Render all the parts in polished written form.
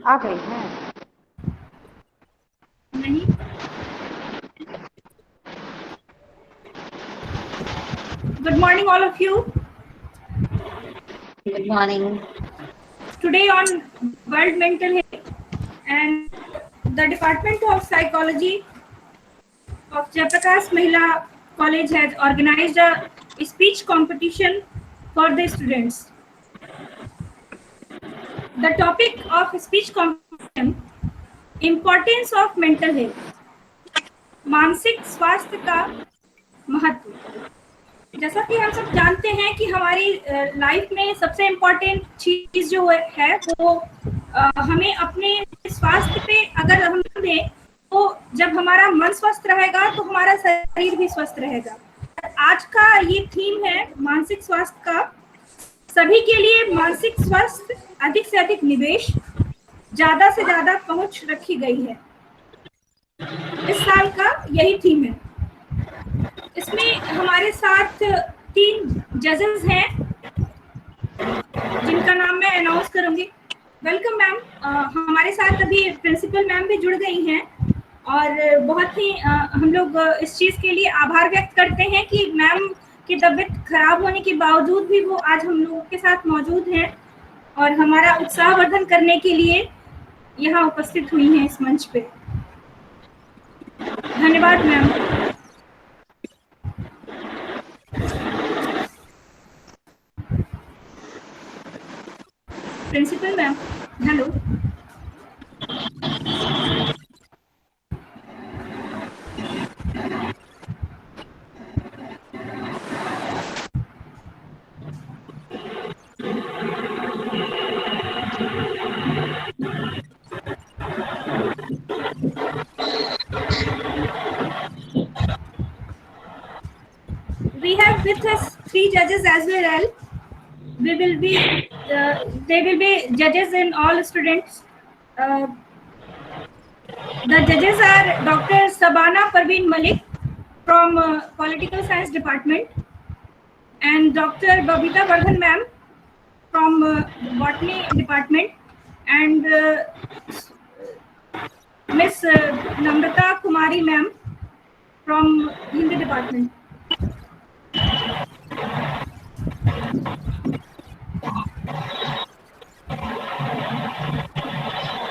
आ गई हैं? नहीं। Good morning, all of you. Good morning. Today on World Mental Health, and the Department of Psychology of Jayaprakash Mahila College has organized a speech competition for the students. The topic of speech competition: Importance of Mental Health. मानसिक स्वास्थ्य का महत्व। जैसा कि हम सब जानते हैं कि हमारी लाइफ में सबसे इम्पोर्टेंट चीज जो है वो हमें अपने स्वास्थ्य पे अगर हम दें तो जब हमारा मन स्वस्थ रहेगा तो हमारा शरीर भी स्वस्थ रहेगा। आज का ये थीम है मानसिक स्वास्थ्य का। सभी के लिए मानसिक स्वास्थ्य अधिक से अधिक निवेश, ज्यादा से ज्यादा पहुंच रखी गई है। इस साल का यही थीम है। इसमें हमारे साथ 3 जजेस हैं जिनका नाम मैं अनाउंस करूंगी। Welcome ma'am. हमारे साथ अभी प्रिंसिपल मैम भी जुड़ गई हैं और बहुत ही हम लोग इस चीज़ के लिए आभार व्यक्त करते हैं कि मैम की तबीयत खराब होने के बावजूद भी वो आज हम लोगों के साथ मौजूद हैं और हमारा उत्साहवर्धन करने के लिए यहाँ उपस्थित हुई हैं इस मंच पे। धन्यवाद ma'am. Principal ma'am, hello. We have with us 3 judges as well. We will be they will be judges in all students. Uh, the judges are Dr. Sabana Parveen Malik from Political Science Department and Dr. Babita Vardhan ma'am from Botany Department and Miss Namrata Kumari ma'am from Hindi Department.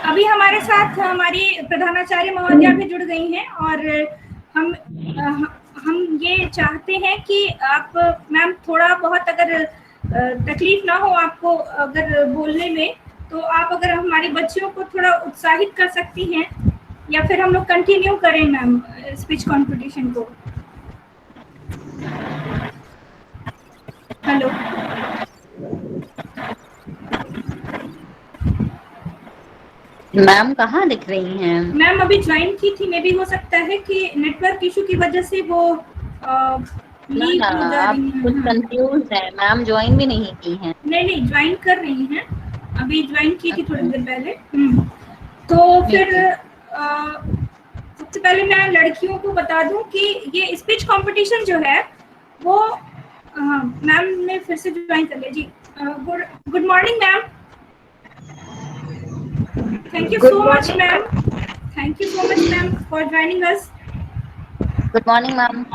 अभी हमारे साथ हमारी प्रधानाचार्य महोदया भी जुड़ गई हैं और हम ये चाहते हैं कि आप मैम थोड़ा बहुत अगर तकलीफ ना हो आपको अगर बोलने में तो आप अगर हमारी बच्चियों को थोड़ा उत्साहित कर सकती हैं या फिर हम लोग कंटिन्यू करें मैम स्पीच कंपटीशन को। हेलो मैम कहाँ दिख रही हैं? मैम अभी ज्वाइन की थी, मे भी हो सकता है कि नेटवर्क इशू की वजह से वो लीव हो जा आप रही हैं। कुछ कंफ्यूज है, मैम ज्वाइन भी नहीं की हैं। नहीं ज्वाइन कर रही हैं, अभी ज्वाइन की थी थोड़ी देर पहले। तो फिर सबसे पहले मैं लड़कियों को बता दूं कि ये स्पीच कंपटीशन जो है वो मैम ने फिर से ज्वाइन कर लिया जी। Good morning ma'am. Thank you so much ma'am. Thank you so much ma'am for joining us. Good morning ma'am.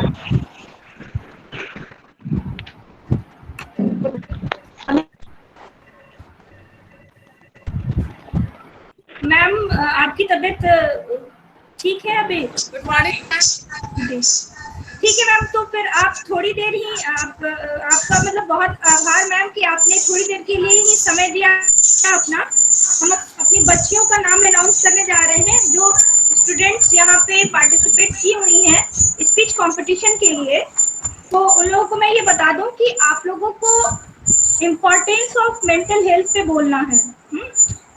Ma'am आपकी तबीयत ठीक है अभी? Good morning. ठीक है मैम, तो फिर आप थोड़ी देर ही आपका मतलब बहुत आभार मैम कि आपने थोड़ी देर के लिए ही समय दिया अपना। हम अपनी बच्चियों का नाम अनाउंस करने जा रहे हैं जो स्टूडेंट्स यहाँ पे पार्टिसिपेट की हुई हैं स्पीच कंपटीशन के लिए। तो उन लोगों को मैं ये बता दूं कि आप लोगों को इम्पोर्टेंस ऑफ मेंटल हेल्थ पे बोलना है।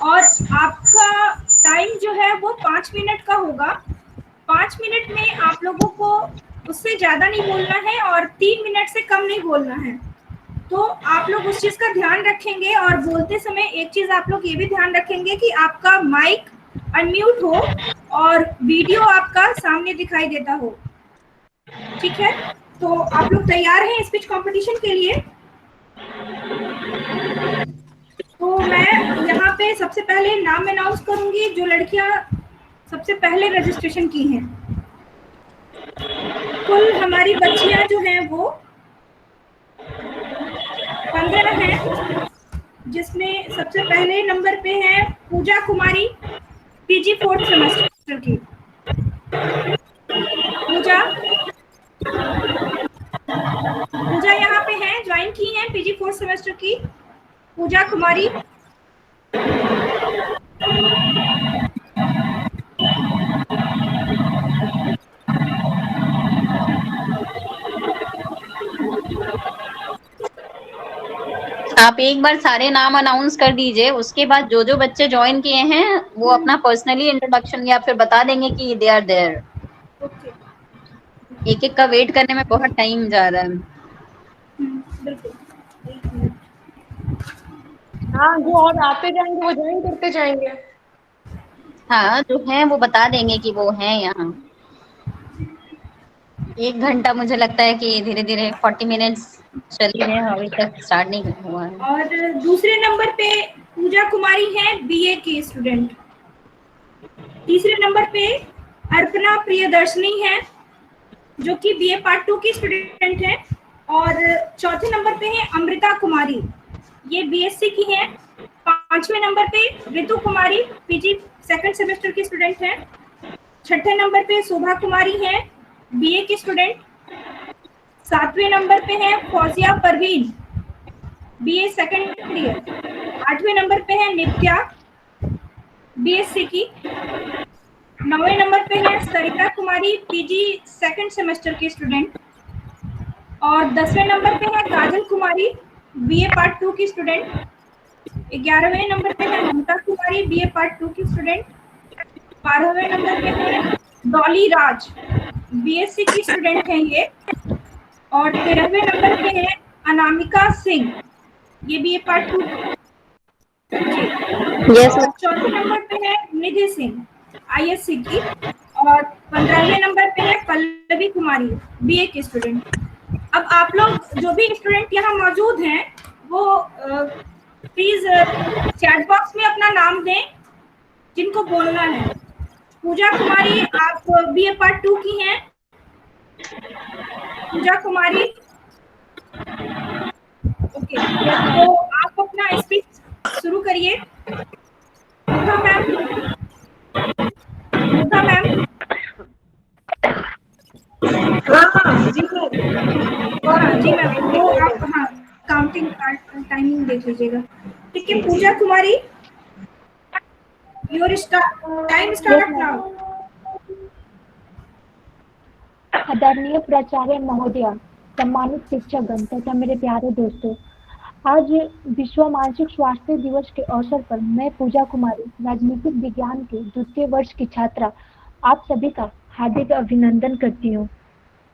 और आपका टाइम जो है वो 5 मिनट का होगा। 5 मिनट में आप लोगों को उससे ज़्यादा नहीं बोलना है और 3 मिनट से कम नहीं बोलना है। तो आप लोग उस चीज़ का ध्यान रखेंगे और बोलते समय एक चीज़ आप लोग ये भी ध्यान रखेंगे कि आपका माइक अनम्यूट हो और वीडियो आपका सामने दिखाई देता हो। ठीक है, तो आप लोग तैयार हैं स्पीच कंपटीशन के लिए? तो मैं यहाँ पे सबसे पहले नाम अनाउंस करूंगी जो लड़कियां सबसे पहले रजिस्ट्रेशन की हैं। कुल हमारी बच्चियां जो हैं वो 15 हैं, जिसमें सबसे पहले नंबर पे है पूजा कुमारी, पीजी 4th सेमेस्टर की। पूजा पूजा यहाँ पे है, ज्वाइन की है पीजी 4th सेमेस्टर की पूजा कुमारी। आप एक बार सारे नाम अनाउंस कर दीजिए, उसके बाद जो जो बच्चे ज्वाइन किए हैं वो अपना पर्सनली इंट्रोडक्शन या फिर बता देंगे कि दे आर देयर। ओके, एक एक का वेट करने में बहुत टाइम जा रहा है। बिल्कुल। एक मिनट। हाँ, जो और आते जाएंगे वो ज्वाइन करते जाएंगे। हाँ, जो है वो बता देंगे कि वो है यहाँ। 1 घंटा मुझे लगता है कि धीरे धीरे 40 मिनट्स चल रहे हैं, अभी तक स्टार्ट नहीं हुआ है। और दूसरे नंबर पे पूजा कुमारी है, बीए की स्टूडेंट। तीसरे नंबर पे अर्पणा प्रियदर्शनी है, जो कि बीए पार्ट 2 की स्टूडेंट है। और चौथे नंबर पे है अमृता कुमारी, ये बीएससी की है। पांचवें नंबर पे ऋतु कुमारी, पीजी 2nd सेमेस्टर की स्टूडेंट है। छठे नंबर पे शोभा कुमारी है, बीए की स्टूडेंट। 7वें नंबर पे है Fauzia Parveen, BA 2nd year. 8वें नंबर पे है नित्या, बीएससी की। 9वें नंबर पे है Sarita Kumari, PG 2nd semester की स्टूडेंट। और 10वें नंबर पे है काजल कुमारी, बीए पार्ट 2 की स्टूडेंट। 11वें नंबर पे है ममता कुमारी, बीए पार्ट 2 की स्टूडेंट। 12वें नंबर पे है डॉली राज, बीएससी की स्टूडेंट है ये। और 13वें नंबर पे है अनामिका सिंह, ये बीए पार्ट 2 जी। यस। और चौथे नंबर पे है निधि सिंह, आईएससी की। और 15वें नंबर पे है पल्लवी कुमारी, बीए की स्टूडेंट। अब आप लोग जो भी स्टूडेंट यहाँ मौजूद हैं वो प्लीज चैट बॉक्स में अपना नाम दें जिनको बोलना है। पूजा कुमारी आप बीए पार्ट 2 की हैं। पूजा कुमारी, ओके, तो आप अपना स्पीच शुरू करिए। पूजा मैम, पूजा मैम। हाँ जी मैम। हाँ जी मैम, तो आप हाँ काउंटिंग टाइमिंग देख लीजिएगा। ठीक है पूजा कुमारी, योर टाइम स्टार्ट नाउ। आदरणीय प्राचार्य महोदया, सम्मानित शिक्षकगण तथा मेरे प्यारे दोस्तों, आज विश्व मानसिक स्वास्थ्य दिवस के अवसर पर मैं पूजा कुमारी, राजनीतिक विज्ञान के 2य वर्ष की छात्रा, आप सभी का हार्दिक अभिनंदन करती हूँ।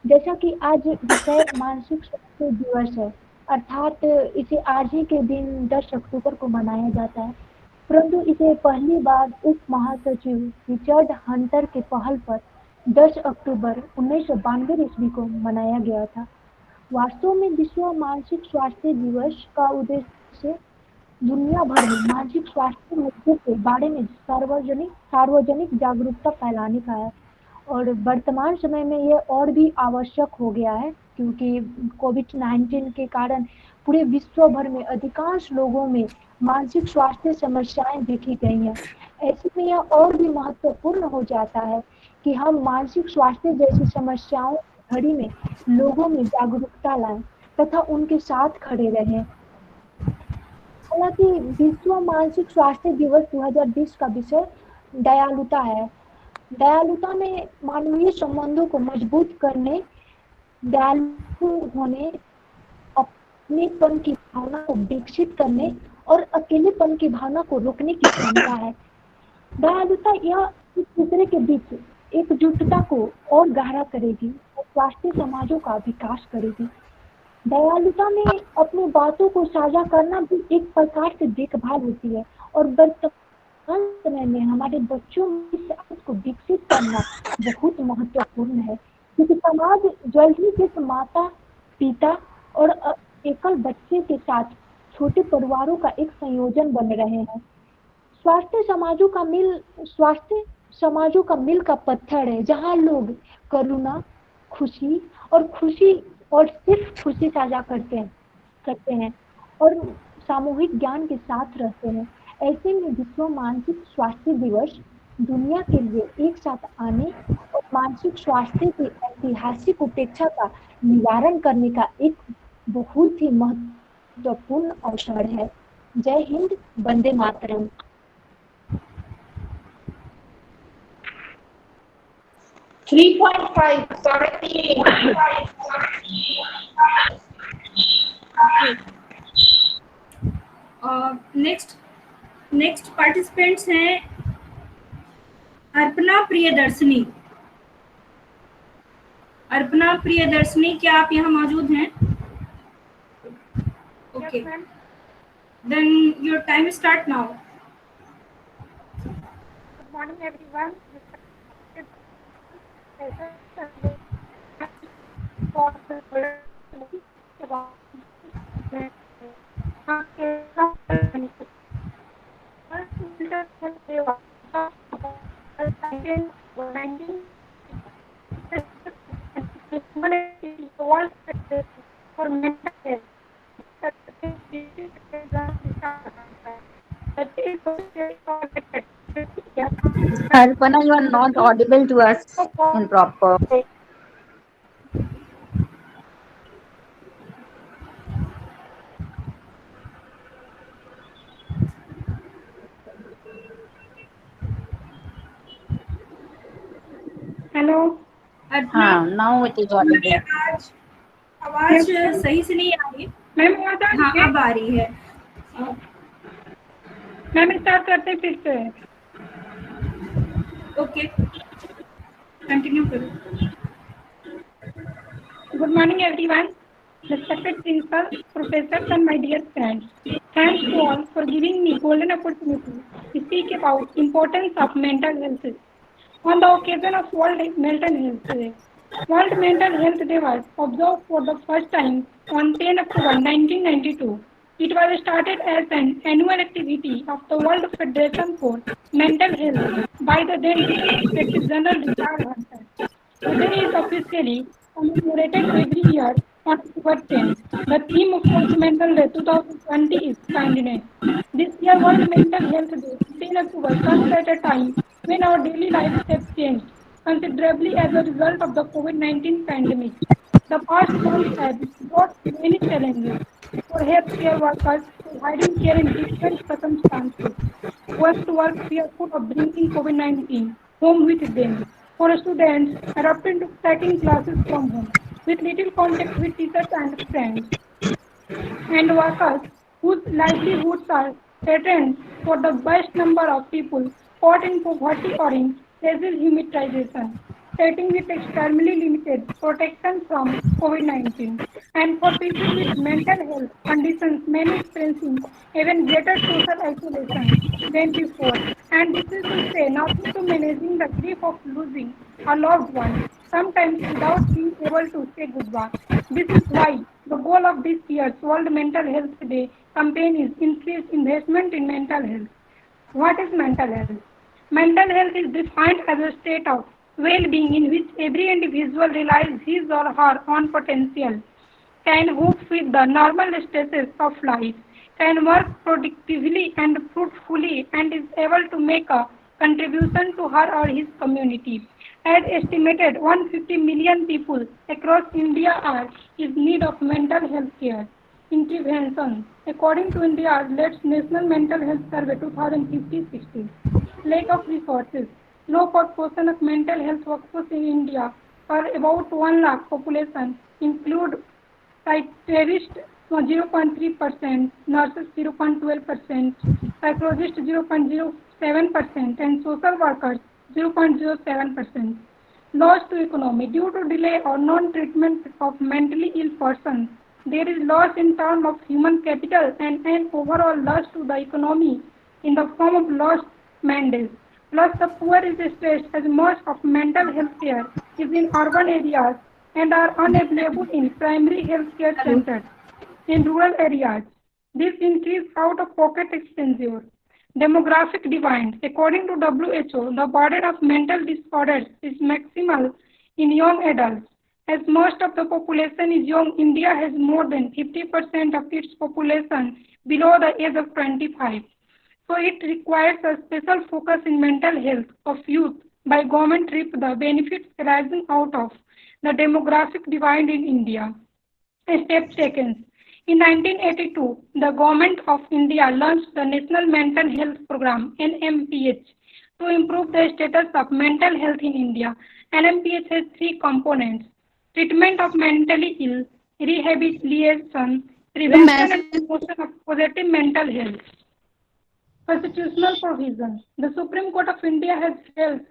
जैसा कि आज विषय मानसिक स्वास्थ्य दिवस है, अर्थात इसे आज ही के दिन 10 अक्टूबर को मनाया जाता है, परंतु इसे पहली बार उप महासचिव रिचर्ड हंटर के पहल पर 10 अक्टूबर 1992 ईस्वी को मनाया गया था। वास्तव में विश्व मानसिक स्वास्थ्य दिवस का उद्देश्य दुनिया भर में मानसिक स्वास्थ्य मुद्दों के बारे में सार्वजनिक जागरूकता फैलाने का है। और वर्तमान समय में ये और भी आवश्यक हो गया है, क्योंकि कोविड-19 के कारण पूरे विश्व भर में अधिकांश लोगों में मानसिक स्वास्थ्य समस्याएं देखी गई हैं। ऐसे में यह और भी महत्वपूर्ण हो जाता है कि हम मानसिक स्वास्थ्य जैसी समस्याओं की घड़ी में लोगों में जागरूकता लाएं तथा उनके साथ खड़े रहें। हालांकि विश्व मानसिक स्वास्थ्य दिवस 2020 का विषय दयालुता है। दयालुता में मानवीय संबंधों को मजबूत करने, दयालु होने, अपनेपन की भावना को विकसित करने और अकेलेपन की भावना को रोकने की क्षमता है। दयालुता यह एक दूसरे के बीच एकजुटता को और गहरा करेगी और स्वास्थ्य समाजों का विकास करेगी। दयालुता में अपनी बातों को साझा करना भी एक प्रकार से देखभाल होती है और वर्तमान समय में हमारे बच्चों में इस आदत को विकसित करना बहुत महत्वपूर्ण है, क्योंकि समाज जल्द ही सिर्फ माता पिता और एकल बच्चे के साथ छोटे परिवारों का एक संयोजन बन रहे हैं। स्वास्थ्य समाजों का मिल का पत्थर है, जहाँ लोग करुणा, खुशी और सिर्फ खुशी साझा करते हैं और सामूहिक ज्ञान के साथ रहते हैं। ऐसे में विश्व मानसिक स्वास्थ्य दिवस दुनिया के लिए एक साथ आने और मानसिक स्वास्थ्य की ऐतिहासिक उपेक्षा का निवारण करने का एक बहुत ही महत्वपूर्ण अवसर है। जय Hind, Vande Mataram. Three point five. Sorry. Next participants हैं अर्पणा प्रियदर्शनी। अर्पणा प्रियदर्शनी, क्या आप यहाँ मौजूद हैं? Okay, then your time start now. Good morning, everyone. For mental health. Arpana, you are not audible to us in proper. Hello. हाँ, now it is audible. आज आवाज सही से नहीं आ रही। मैम हाँ, अब आ रही है। मैम स्टार्ट करते फिर से। ओके, कंटिन्यू करो। Good morning, everyone. Respected principal, professors, and my dear friends. Thanks to all for giving me golden opportunity to speak about importance of mental health on the occasion of World Mental Health Day. World Mental Health Day was observed for the first time on 10 October 1992. It was started as an annual activity of the World Federation for Mental Health by the then Secretary General Richard Hunter. Today is officially commemorated every year on October 10. The theme of World Mental Day 2020 is kindness. This year, World Mental Health Day, 10 October, comes at a time when our daily lives have changed considerably as a result of the COVID-19 pandemic. The past months have brought many challenges for healthcare workers providing care in different circumstances, who have to work fearful of bringing COVID-19 home with them. For students, adapting to taking classes from home with little contact with teachers and friends, and workers whose livelihoods are threatened, for the vast number of people caught in poverty or in humanitarian setting with extremely limited protection from COVID-19, and for people with mental health conditions, many experiencing even greater social isolation than before. And this is to say nothing to managing the grief of losing a loved one, sometimes without being able to say goodbye. This is why the goal of this year's World Mental Health Day campaign is increased investment in mental health. What is mental health? Mental health is defined as a state of well-being in which every individual realizes his or her own potential, can cope with the normal stresses of life, can work productively and fruitfully, and is able to make a contribution to her or his community. As estimated, 150 million people across India are in need of mental health care intervention, according to India's latest National Mental Health Survey 2050-60. Lack of resources. Low proportion of mental health workforce in India, or about 1 lakh population, include psychiatrists 0.3%, nurses 0.12%, psychologists 0.07%, and social workers 0.07%. Loss to economy. Due to delay or non-treatment of mentally ill persons, there is loss in terms of human capital and an overall loss to the economy in the form of lost mandates. Plus, the poor is stressed as most of mental health care is in urban areas and are unavailable in primary health care centers in rural areas. This increases out-of-pocket expenditure. Demographic divide. According to WHO, the burden of mental disorders is maximal in young adults. As most of the population is young, India has more than 50% of its population below the age of 25. So it requires a special focus in mental health of youth by government reap the benefits arising out of the demographic divide in India. Steps taken. In 1982, the Government of India launched the National Mental Health Program (NMPH) to improve the status of mental health in India. NMPH has three components: treatment of mentally ill, rehabilitation, prevention and promotion of positive mental health. Constitutional provisions. The Supreme Court of India has held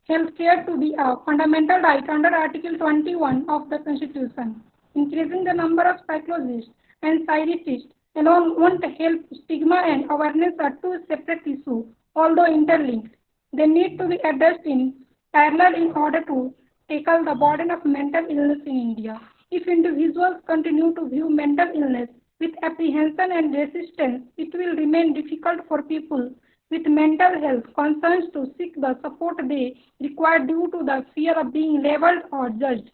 healthcare to be a fundamental right under Article 21 of the Constitution. Increasing the number of psychologists and psychiatrists alone won't help. Stigma and awareness are two separate issues, although interlinked. They need to be addressed in parallel in order to tackle the burden of mental illness in India. If individuals continue to view mental illness with apprehension and resistance, it will remain difficult for people with mental health concerns to seek the support they require due to the fear of being labeled or judged.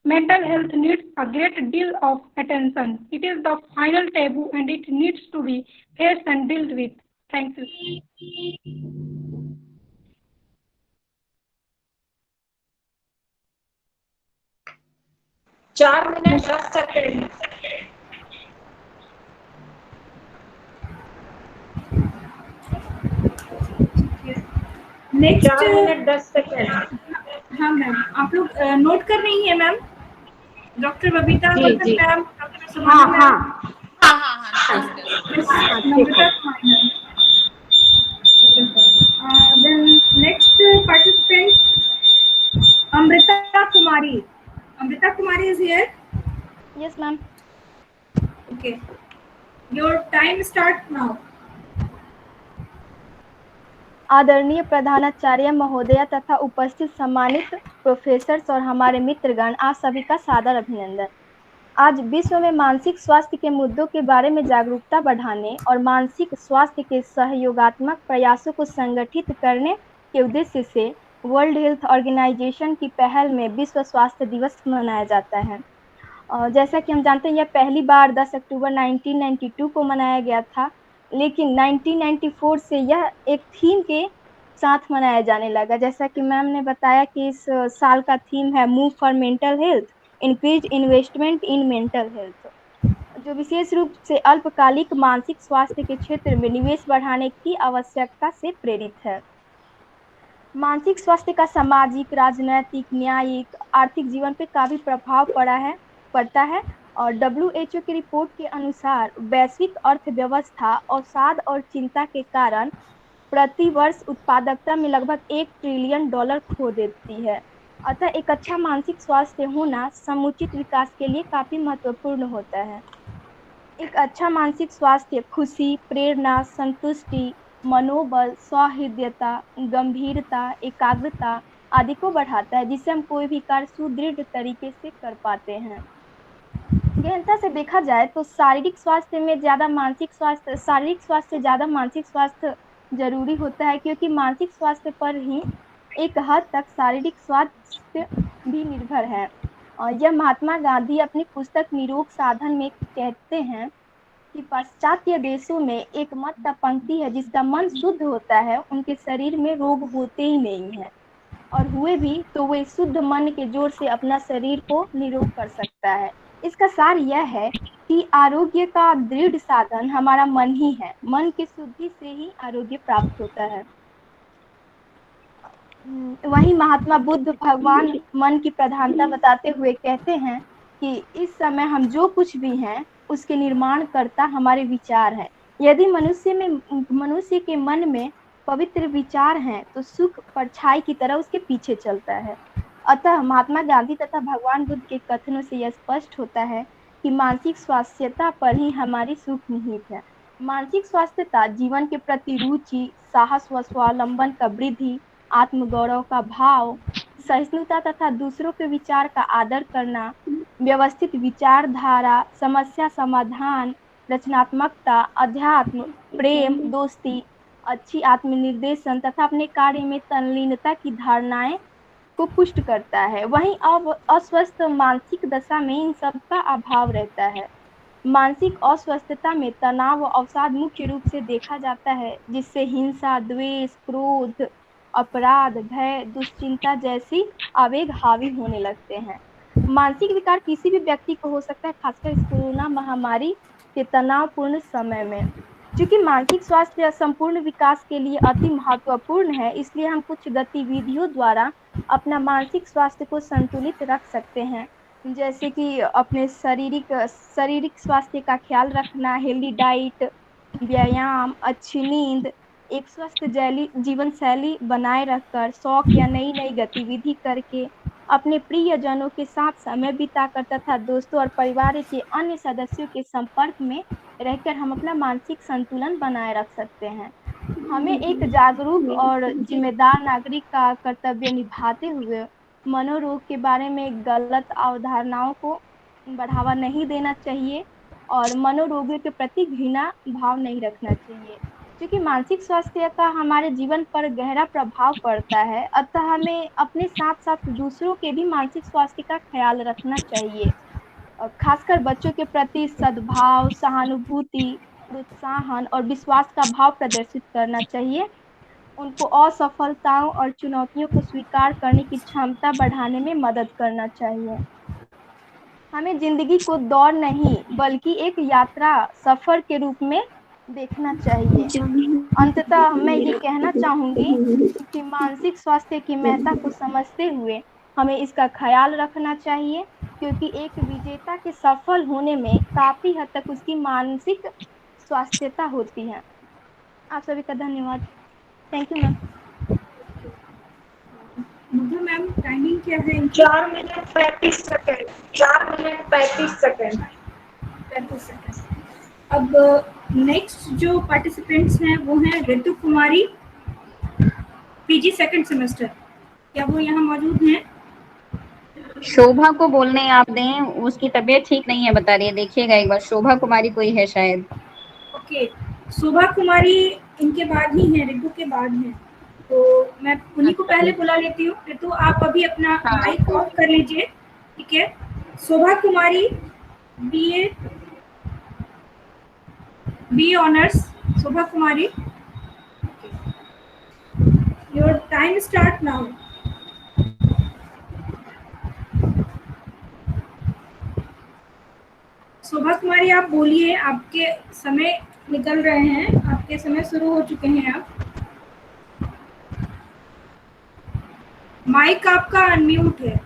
Mental health needs a great deal of attention. It is the final taboo and it needs to be faced and dealt with. Thank you. चार minute 10 second. Next 4 minute 10 second. हाँ ma'am, आप लोग note कर रही हैं ma'am? Doctor Babita ji, ma'am, ji. Doctor Sumana ma'am, Namrata Kumari ma'am. Then next participant, Amrita Kumari. Amrita Kumari is here. Yes, ma'am. Okay. Your time start now. आदरणीय प्रधानाचार्य महोदया तथा उपस्थित सम्मानित प्रोफेसर्स और हमारे मित्रगण, आप सभी का सादर अभिनंदन। आज विश्व में मानसिक स्वास्थ्य के मुद्दों के बारे में जागरूकता बढ़ाने और मानसिक स्वास्थ्य के सहयोगात्मक प्रयासों को संगठित करने के उद्देश्य से वर्ल्ड हेल्थ ऑर्गेनाइजेशन की पहल में विश्व स्वास्थ्य दिवस मनाया जाता है। जैसा कि हम जानते हैं, यह पहली बार 10 अक्टूबर 1992 को मनाया गया था, लेकिन 1994 से यह एक थीम के साथ मनाया जाने लगा। जैसा कि मैम ने बताया कि इस साल का थीम है move for mental health, increase investment in mental health, जो विशेष रूप से अल्पकालिक मानसिक स्वास्थ्य के क्षेत्र में निवेश बढ़ाने की आवश्यकता से प्रेरित है। मानसिक स्वास्थ्य का सामाजिक, राजनैतिक, न्यायिक, आर्थिक जीवन पे काफी प्रभाव पड़ता है और WHO की रिपोर्ट के अनुसार वैश्विक अर्थव्यवस्था अवसाद और चिंता के कारण प्रति वर्ष उत्पादकता में लगभग $1 ट्रिलियन खो देती है। अतः एक अच्छा मानसिक स्वास्थ्य होना समुचित विकास के लिए काफी महत्वपूर्ण होता है। एक अच्छा मानसिक स्वास्थ्य खुशी, प्रेरणा, संतुष्टि, मनोबल, सौहार्दता, गंभीरता, एकाग्रता आदि को बढ़ाता है, जिससे हम कोई भी कार्य सुदृढ़ तरीके से कर पाते हैं। गहनता से देखा जाए तो शारीरिक स्वास्थ्य से ज्यादा मानसिक स्वास्थ्य जरूरी होता है, क्योंकि मानसिक स्वास्थ्य पर ही एक हद तक शारीरिक स्वास्थ्य भी निर्भर है। और यह महात्मा गांधी अपनी पुस्तक निरोग साधन में कहते हैं कि पाश्चात्य देशों में एक मत का पंक्ति है, जिसका मन शुद्ध होता है उनके शरीर में रोग होते ही नहीं है, और हुए भी तो वे शुद्ध मन के जोर से अपना शरीर को निरोग कर सकता है। इसका सार यह है कि आरोग्य का दृढ़ साधन हमारा मन ही है। मन की शुद्धि से ही आरोग्य प्राप्त होता है। वहीं महात्मा बुद्ध भगवान मन की प्रधानता बताते हुए कहते हैं कि इस समय हम जो कुछ भी हैं उसके निर्माण करता हमारे विचार है। यदि मनुष्य के मन में पवित्र विचार हैं तो सुख परछाई की तरह उसके पीछे चलता है। अतः महात्मा गांधी तथा भगवान बुद्ध के कथनों से यह स्पष्ट होता है कि मानसिक स्वास्थ्यता पर ही हमारी सुख निहित है। मानसिक स्वास्थ्यता जीवन के प्रति रुचि, साहस व स्वावलंबन का वृद्धि, आत्मगौरव का भाव, सहिष्णुता तथा दूसरों के विचार का आदर करना, व्यवस्थित विचारधारा, समस्या समाधान, रचनात्मकता, अध्यात्म, प्रेम, दोस्ती अच्छी आत्मनिर्देशन तथा अपने कार्य में तल्लीनता की धारणाएं को पुष्ट करता है। वहीं अब अस्वस्थ मानसिक दशा में इन सब का अभाव रहता है। मानसिक अस्वस्थता में तनाव व अवसाद मुख्य रूप से देखा जाता है, जिससे हिंसा, द्वेष, क्रोध, अपराध, भय, दुश्चिंता जैसी आवेग हावी होने लगते हैं। मानसिक विकार किसी भी व्यक्ति को हो सकता है, खासकर इस कोरोना महामारी के तनावपूर्ण समय में। चूंकि मानसिक स्वास्थ्य संपूर्ण विकास के लिए अति महत्वपूर्ण है, इसलिए हम कुछ गतिविधियों द्वारा अपना मानसिक स्वास्थ्य को संतुलित रख सकते हैं, जैसे कि अपने शारीरिक स्वास्थ्य का ख्याल रखना, हेल्दी डाइट, व्यायाम, अच्छी नींद, एक स्वस्थ जीवन शैली बनाए रखकर, शौक या नई नई गतिविधि करके, अपने प्रियजनों के साथ समय बिताकर तथा दोस्तों और परिवार के अन्य सदस्यों के संपर्क में रहकर हम अपना मानसिक संतुलन बनाए रख सकते हैं। हमें एक जागरूक और जिम्मेदार नागरिक का कर्तव्य निभाते हुए मनोरोग के बारे में गलत अवधारणाओं को बढ़ावा नहीं देना चाहिए और मनोरोगियों के प्रति घृणा भाव नहीं रखना चाहिए, क्योंकि मानसिक स्वास्थ्य का हमारे जीवन पर गहरा प्रभाव पड़ता है। अतः हमें अपने साथ साथ दूसरों के भी मानसिक स्वास्थ्य का ख्याल रखना चाहिए। खासकर बच्चों के प्रति सद्भाव, सहानुभूति, प्रोत्साहन और विश्वास का भाव प्रदर्शित करना चाहिए। उनको असफलताओं और चुनौतियों को स्वीकार करने की क्षमता बढ़ाने में मदद करना चाहिए। हमें जिंदगी को दौड़ नहीं बल्कि एक यात्रा, सफर के रूप में देखना चाहिए। अंततः मैं ये कहना चाहूंगी कि मानसिक स्वास्थ्य की महत्ता को समझते हुए हमें इसका ख्याल रखना चाहिए, क्योंकि एक विजेता के सफल होने में काफी हद तक उसकी मानसिक स्वास्थ्यता होती है। आप सभी का धन्यवाद। Thank you ma'am. Madhu ma'am, timing क्या है? 4 minute 35 second. 4 minute 35 second. 35 second. अब नेक्स्ट जो पार्टिसिपेंट्स हैं वो हैं Ritu Kumari, PG second semester. क्या वो यहाँ मौजूद हैं? शोभा को बोलने आप दें, उसकी तबीयत ठीक नहीं है बता रही है, देखिएगा एक बार। शोभा कुमारी कोई है शायद। ओके, शोभा कुमारी इनके बाद ही हैं, ऋतु के बाद हैं, तो मैं उन्हीं को पहले बुला लेती हूँ। ऋतु, आप अभी अपना माइक ऑफ कर लीजिए, ठीक है? Shobha Kumari, B honours, Shobha Kumari, your time start now. Shobha Kumari, आप बोलिए, आपके समय निकल रहे हैं, आपके समय शुरू हो चुके हैं। आप माइक आपका अनम्यूट है,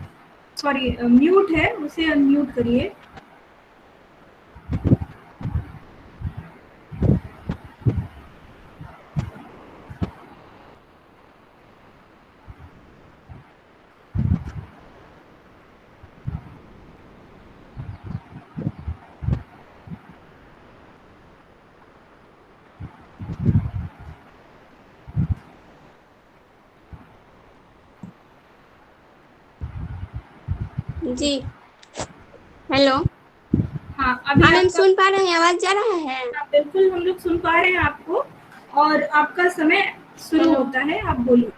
सॉरी म्यूट है, उसे अनम्यूट करिए। जी हेलो। हाँ, अभी हम सुन पा रहे हैं, आवाज जा रहा है? हाँ, बिल्कुल हम लोग सुन पा रहे हैं आपको, और आपका समय शुरू होता है, आप बोलिए।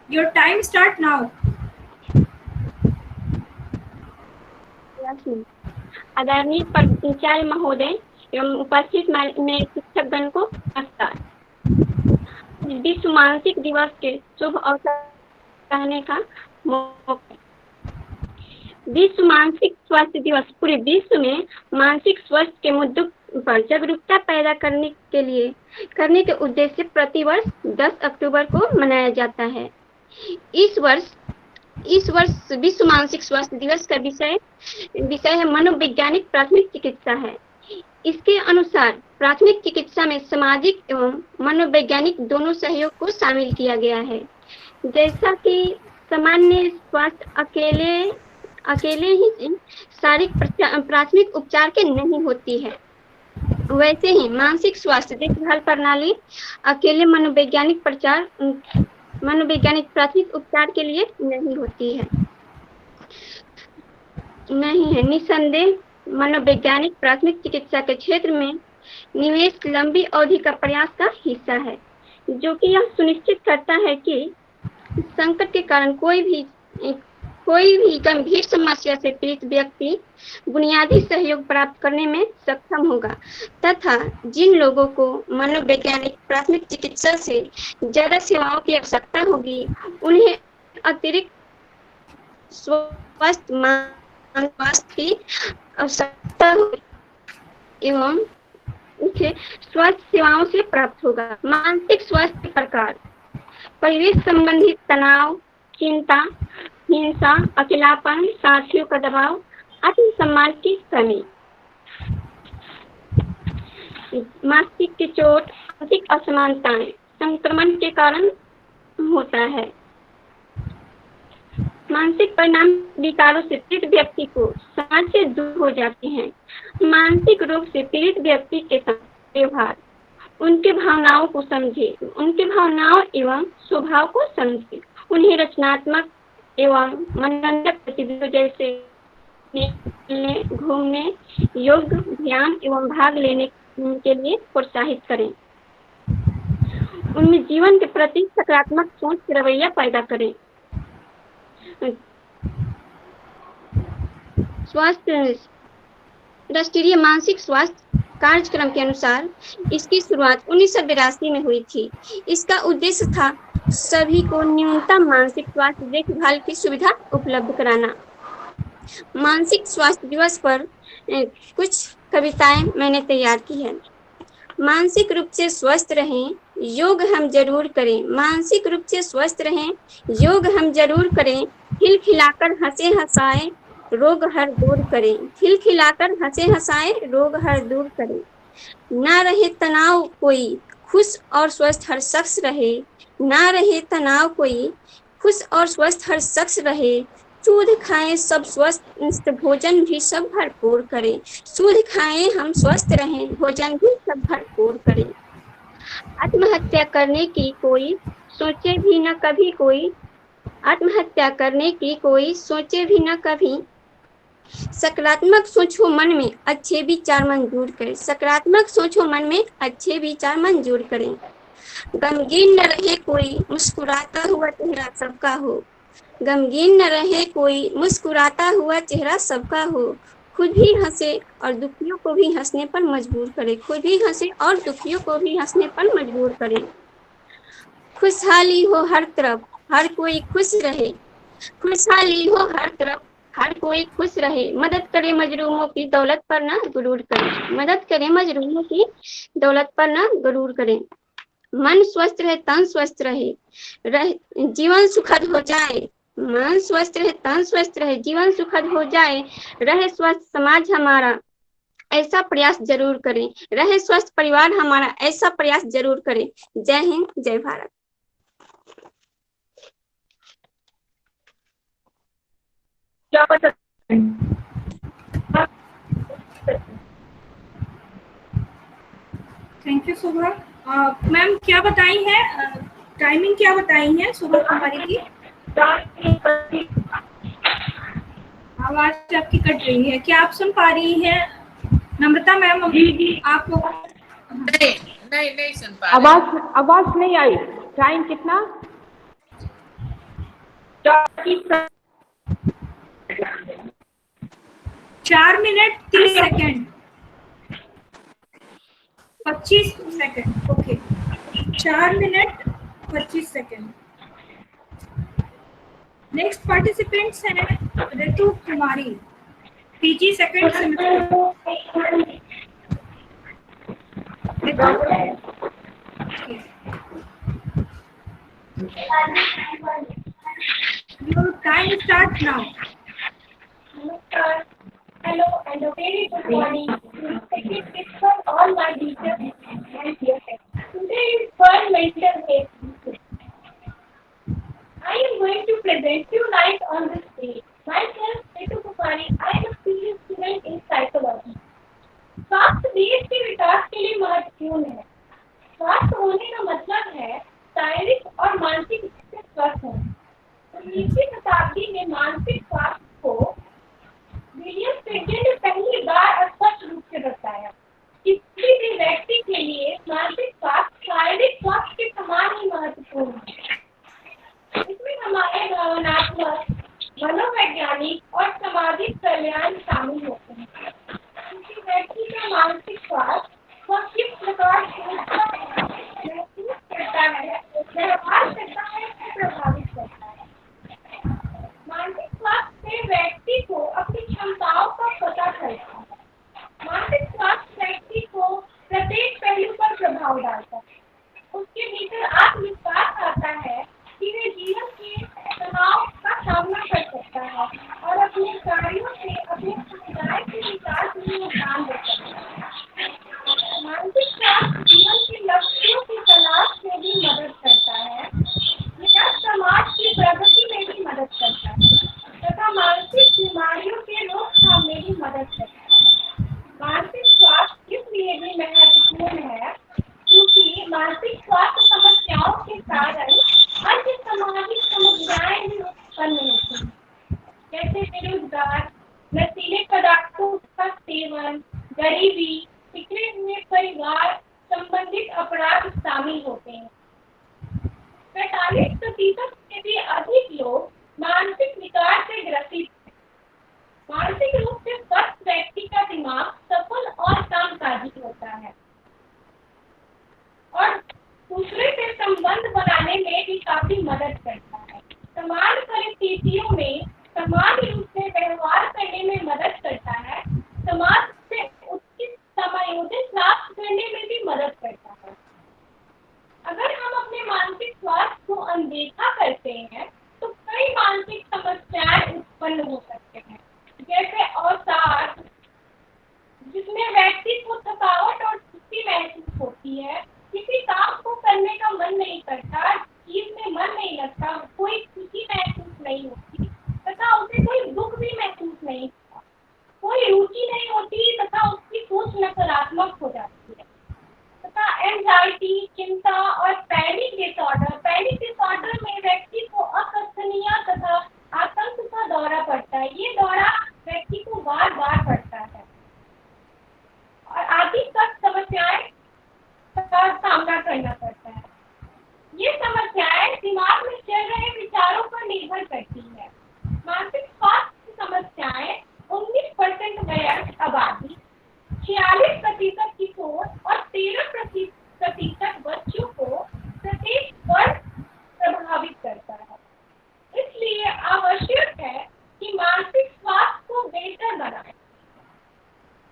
Your time start now. आदरणीय प्राचार्य महोदय एवं उपस्थित मेरे शिक्षकगण को नमस्कार। विश्व मानसिक दिवस के शुभ अवसर कहने का मौका। विश्व मानसिक स्वास्थ्य दिवस पूरे विश्व में मानसिक स्वास्थ्य के मुद्दों पर जागरूकता पैदा करने के उद्देश्य से प्रतिवर्ष 10 अक्टूबर को मनाया जाता है। इस वर्ष विश्व मानसिक स्वास्थ्य दिवस का विषय है मनोवैज्ञानिक प्राथमिक चिकित्सा है। इसके अनुसार प्राथमिक चिकित्सा में सामाजिक एवं मनोवैज्ञानिक दोनों सहयोग को शामिल किया गया है। जैसा कि सामान्य स्वास्थ्य अकेले ही शारीरिक प्राथमिक उपचार के नहीं होती है, वैसे ही मानसिक स्वास्थ्य देखभाल प्रणाली अकेले मनोवैज्ञानिक प्राथमिक उपचार के लिए नहीं होती है। निसंदेह मनोवैज्ञानिक प्राथमिक चिकित्सा के क्षेत्र में निवेश लंबी अवधि का प्रयास का हिस्सा है। जो कि यह सुनिश्चित करता है कि संकट के कारण कोई भी गंभीर समस्या से पीड़ित व्यक्ति बुनियादी सहयोग प्राप्त करने में सक्षम होगा तथा जिन लोगों को मनोवैज्ञानिक प्राथमिक चिकित्सा से ज्यादा सेवाओं की आवश्यकता होगी उन्हें अतिरिक्त स्वास्थ्य की आवश्यकता होगी एवं उसे स्वास्थ्य सेवाओं से प्राप्त होगा। मानसिक स्वास्थ्य प्रकार: परिवेश संबंधी तनाव, चिंता, हिंसा, अकेलापन, साथियों का दबाव, आत्मसम्मान की कमी, मानसिक की चोट, मानसिक असमानताएं संक्रमण के कारण होता है। मानसिक परिणाम: विकारों से पीड़ित व्यक्ति को समाज से दूर हो जाते हैं। मानसिक रोग से पीड़ित व्यक्ति के साथ व्यवहार: उनके भावनाओं को समझे, उनके भावनाओं एवं स्वभाव को समझे, उन्हें रचनात्मक एवं मनोरंजक गतिविधियों जैसे खेलने, घूमने, योग, ध्यान एवं भाग लेने के लिए प्रोत्साहित करें। उनमें जीवन के प्रति सकारात्मक सोच के रवैया पैदा करें। स्वास्थ्य राष्ट्रीय मानसिक स्वास्थ्य कार्यक्रम के अनुसार इसकी शुरुआत 1982 में हुई थी। इसका उद्देश्य था सभी को न्यूनतम मानसिक स्वास्थ्य देखभाल की सुविधा उपलब्ध कराना। मानसिक स्वास्थ्य दिवस पर कुछ कविताएं मैंने तैयार की है। मानसिक रूप से स्वस्थ रहें, योग हम जरूर करें। मानसिक रूप से स्वस्थ रहें, योग हम जरूर करें। खिलखिलाकर हंसे हंसाए, रोग हर दूर करें। खिलखिलाकर हंसे हंसाए, रोग हर दूर करें। ना रहे तनाव कोई, खुश और स्वस्थ हर शख्स रहे। ना रहे तनाव कोई, खुश और स्वस्थ हर शख्स रहे। शुद्ध खाएं सब स्वस्थ, भोजन भी सब भरपूर करें। शुद्ध खाएं हम स्वस्थ रहें, भोजन भी सब भरपूर करें। आत्महत्या करने की कोई सोचे भी न कभी कोई, आत्महत्या करने की कोई सोचे भी न कभी। सकारात्मक सोचो मन में, अच्छे विचार मंजूर करें। सकारात्मक सोचो मन में, अच्छे विचार मंजूर करें। गमगीन न रहे कोई, मुस्कुराता हुआ चेहरा सबका हो। गमगीन न रहे कोई, मुस्कुराता हुआ चेहरा सबका हो। खुद भी हंसे और दुखियों को भी हंसने पर मजबूर करें। खुद भी हंसे और दुखियों को भी हंसने पर मजबूर करें। खुशहाली हो हर तरफ, हर कोई खुश रहे। खुशहाली हो हर तरफ, हर कोई खुश रहे। मदद करे मजलूमों की, दौलत पर ना गुरूर करें। मदद करे मजलूमों की, दौलत पर ना गुरूर करें। मन स्वस्थ रहे, तन स्वस्थ रहे, जीवन सुखद हो जाए। मन स्वस्थ रहे, तन स्वस्थ रहे, जीवन सुखद हो जाए। रहे स्वस्थ समाज हमारा, ऐसा प्रयास जरूर करें। रहे स्वस्थ परिवार हमारा, ऐसा प्रयास जरूर करें। जय हिंद, जय Bharat. Thank you Shobha. Ma'am क्या बताई है, टाइमिंग क्या बताई है शोभा कुमारी की? आवाज आपकी कट रही है, क्या आप सुन पा रही हैं नम्रता मैम? आप नहीं सुन पा रही। आवाज नहीं आई। टाइम कितना? 4 minute 30 second 25 second. Okay, 4 minute 25 second. Next participants हैं Ritu Kumari, PG second semester. Your time starts now. Hello and a very good morning. Respected principal, all my teachers and dear friends. Today is World Mental Health Day. I am going to present few lines on this day. Myself, Ritu Kumari, I am a PhD student in psychology. स्वास्थ्य देश के विकास के लिए महत्वपूर्ण है। स्वास्थ्य होने का मतलब है शारीरिक और मानसिक रूप से स्वस्थ होना। 19वीं शताब्दी में मानसिक स्वास्थ्य को विलियम स्पेंसर ने पहली बार स्पष्ट रूप से बताया। किसी भी व्यक्ति के लिए मानसिक स्वास्थ्य शारीरिक स्वास्थ्य के समान महत्वपूर्ण है। इसमें हमारे भावनात्मक, मनोवैज्ञानिक और सामाजिक कल्याण शामिल होते हैं। किसी व्यक्ति का मानसिक स्वास्थ्य वह किस प्रकार सोचता है, महसूस करता है, व्यवहार करता है, उसे प्रभावित करता है। मानसिक स्वास्थ्य से व्यक्ति को अपनी क्षमताओं का पता चलता है। मानसिक स्वास्थ्य व्यक्ति को प्रत्येक पहलू पर प्रभाव डालता है। उसके भीतर आत्मविश्वास आता है कि वे जीवन के तनाव का सामना कर सकता है और अपने कार्यों से अपने समुदाय के विकास में योगदान दे सकता है। मानसिक स्वास्थ्य जीवन के लक्ष्यों की तलाश में भी मदद करता है या समाज की प्रगति में भी मदद करता है तथा मानसिक बीमारियों के रोकथाम में भी मदद करता है। मानसिक स्वास्थ्य इसलिए भी महत्वपूर्ण है क्योंकि मानसिक स्वास्थ्य समस्याओं के कारण अन्य सामाजिक समस्याएं भी उत्पन्न होती हैं, जैसे बेरोजगार, नशीले पदार्थों का सेवन, गरीबी, बिखरे हुए परिवार संबंधित अपराध शामिल होते हैं। 45% से भी अधिक लोग मानसिक विकार से ग्रसित हैं। मानसिक रूप से स्वस्थ व्यक्ति का दिमाग सफल और कामकाजी होता है और दूसरे से संबंध बनाने में भी काफी मदद करता है। समान परिस्थितियों में समान रूप से व्यवहार करने में मदद करता है। समाज से उचित समायोजन प्राप्त करने में भी मदद करता है। अगर हम अपने मानसिक स्वास्थ्य को अनदेखा करते हैं तो कई मानसिक समस्याएं उत्पन्न हो सकते हैं, जैसे अवसाद, जिसमें व्यक्ति को थकावट और सुस्ती महसूस होती है, किसी काम को करने का मन नहीं करता, चीज में मन नहीं लगता, कोई खुशी महसूस नहीं होती तथा उसे कोई दुख भी महसूस नहीं होता, कोई रुचि नहीं होती तथा उसकी सोच नकारात्मक हो जाती है तथा एंजाइटी, चिंता और पैनिक डिसऑर्डर में व्यक्ति को अकथनीय तथा आतंक का दौरा पड़ता है। ये दौरा व्यक्ति को बार बार पड़ता है और आदि तक समस्याएं का सामना करना पड़ता है। ये समस्याएं दिमाग में चल रहे विचारों पर निर्भर करती है। मानसिक स्वास्थ्य समस्याएं 19% वयस्क आबादी, 46% किशोर और 13% बच्चों को प्रत्येक वर्ष प्रभावित करता है। इसलिए आवश्यक है कि मानसिक स्वास्थ्य को बेहतर बनाएं,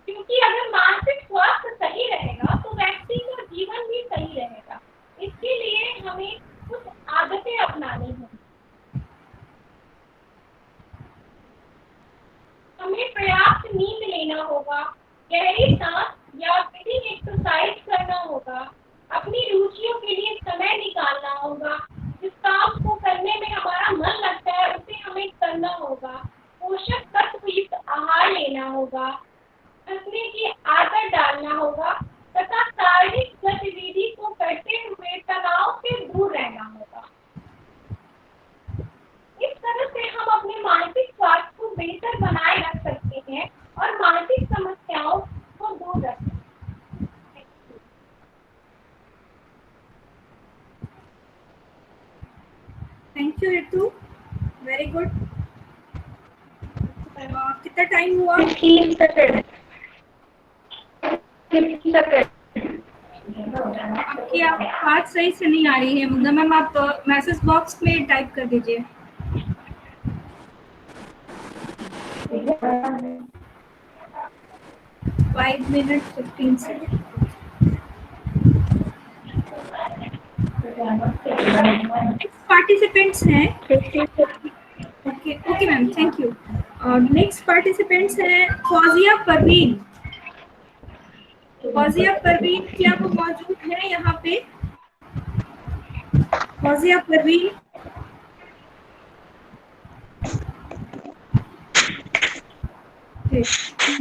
क्योंकि अगर मानसिक स्वास्थ्य सही रहेगा तो व्यक्ति का जीवन भी सही रहेगा। इसके लिए हमें कुछ आदतें अपनानी होंगी। हमें पर्याप्त नींद लेना होगा, गहरी सांस या ब्रीथिंग एक्सरसाइज करना होगा, अपनी रुचियों के लिए समय निकालना होगा, जिस काम को करने में हमारा मन लगता है उसे हमें करना होगा, पोषक तत्व युक्त आहार लेना होगा, हंसने की आदत डालना होगा तथा शारीरिक गतिविधि को करते हुए तनाव से दूर रहना होगा। इस तरह से हम अपने मानसिक स्वास्थ्य को बेहतर बनाए रख सकते हैं और मानसिक समस्याओं को दूर रख सकते हैं। Thank you Ritu, very good. कितना टाइम हुआ? 3 सेकंड। आपकी आवाज सही से नहीं आ रही है मुग्धा मैम, आप मैसेज बॉक्स में टाइप कर दीजिए। Five minute 15 second. पार्टिसिपेंट्स हैं। Okay ma'am, thank you. Next participants हैं फौजिया परवीन। फौजिया परवीन, क्या वो मौजूद है यहाँ पे? फौजिया परवीन,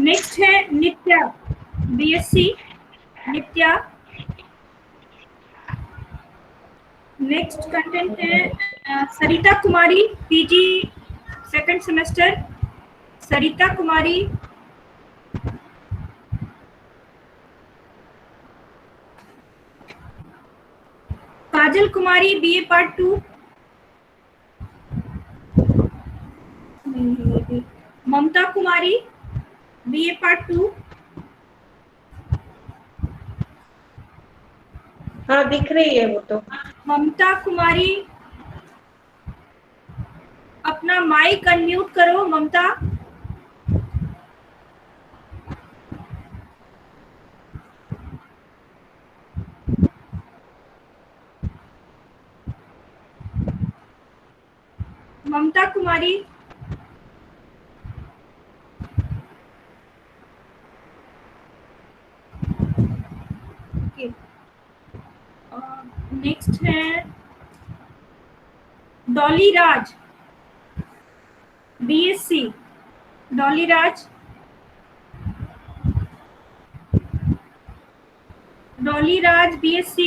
नेक्स्ट है नित्या, बीएससी नित्या। नेक्स्ट कंटेंट है Sarita Kumari, PG second semester. Sarita Kumari, Kajal Kumari BA Part 2, Mamta Kumari BA Part 2, हाँ दिख रही है वो तो। ममता कुमारी अपना माइक अनम्यूट करो ममता। ममता कुमारी, नेक्स्ट है डॉली राज BSc, डॉली राज, डॉली राज BSc,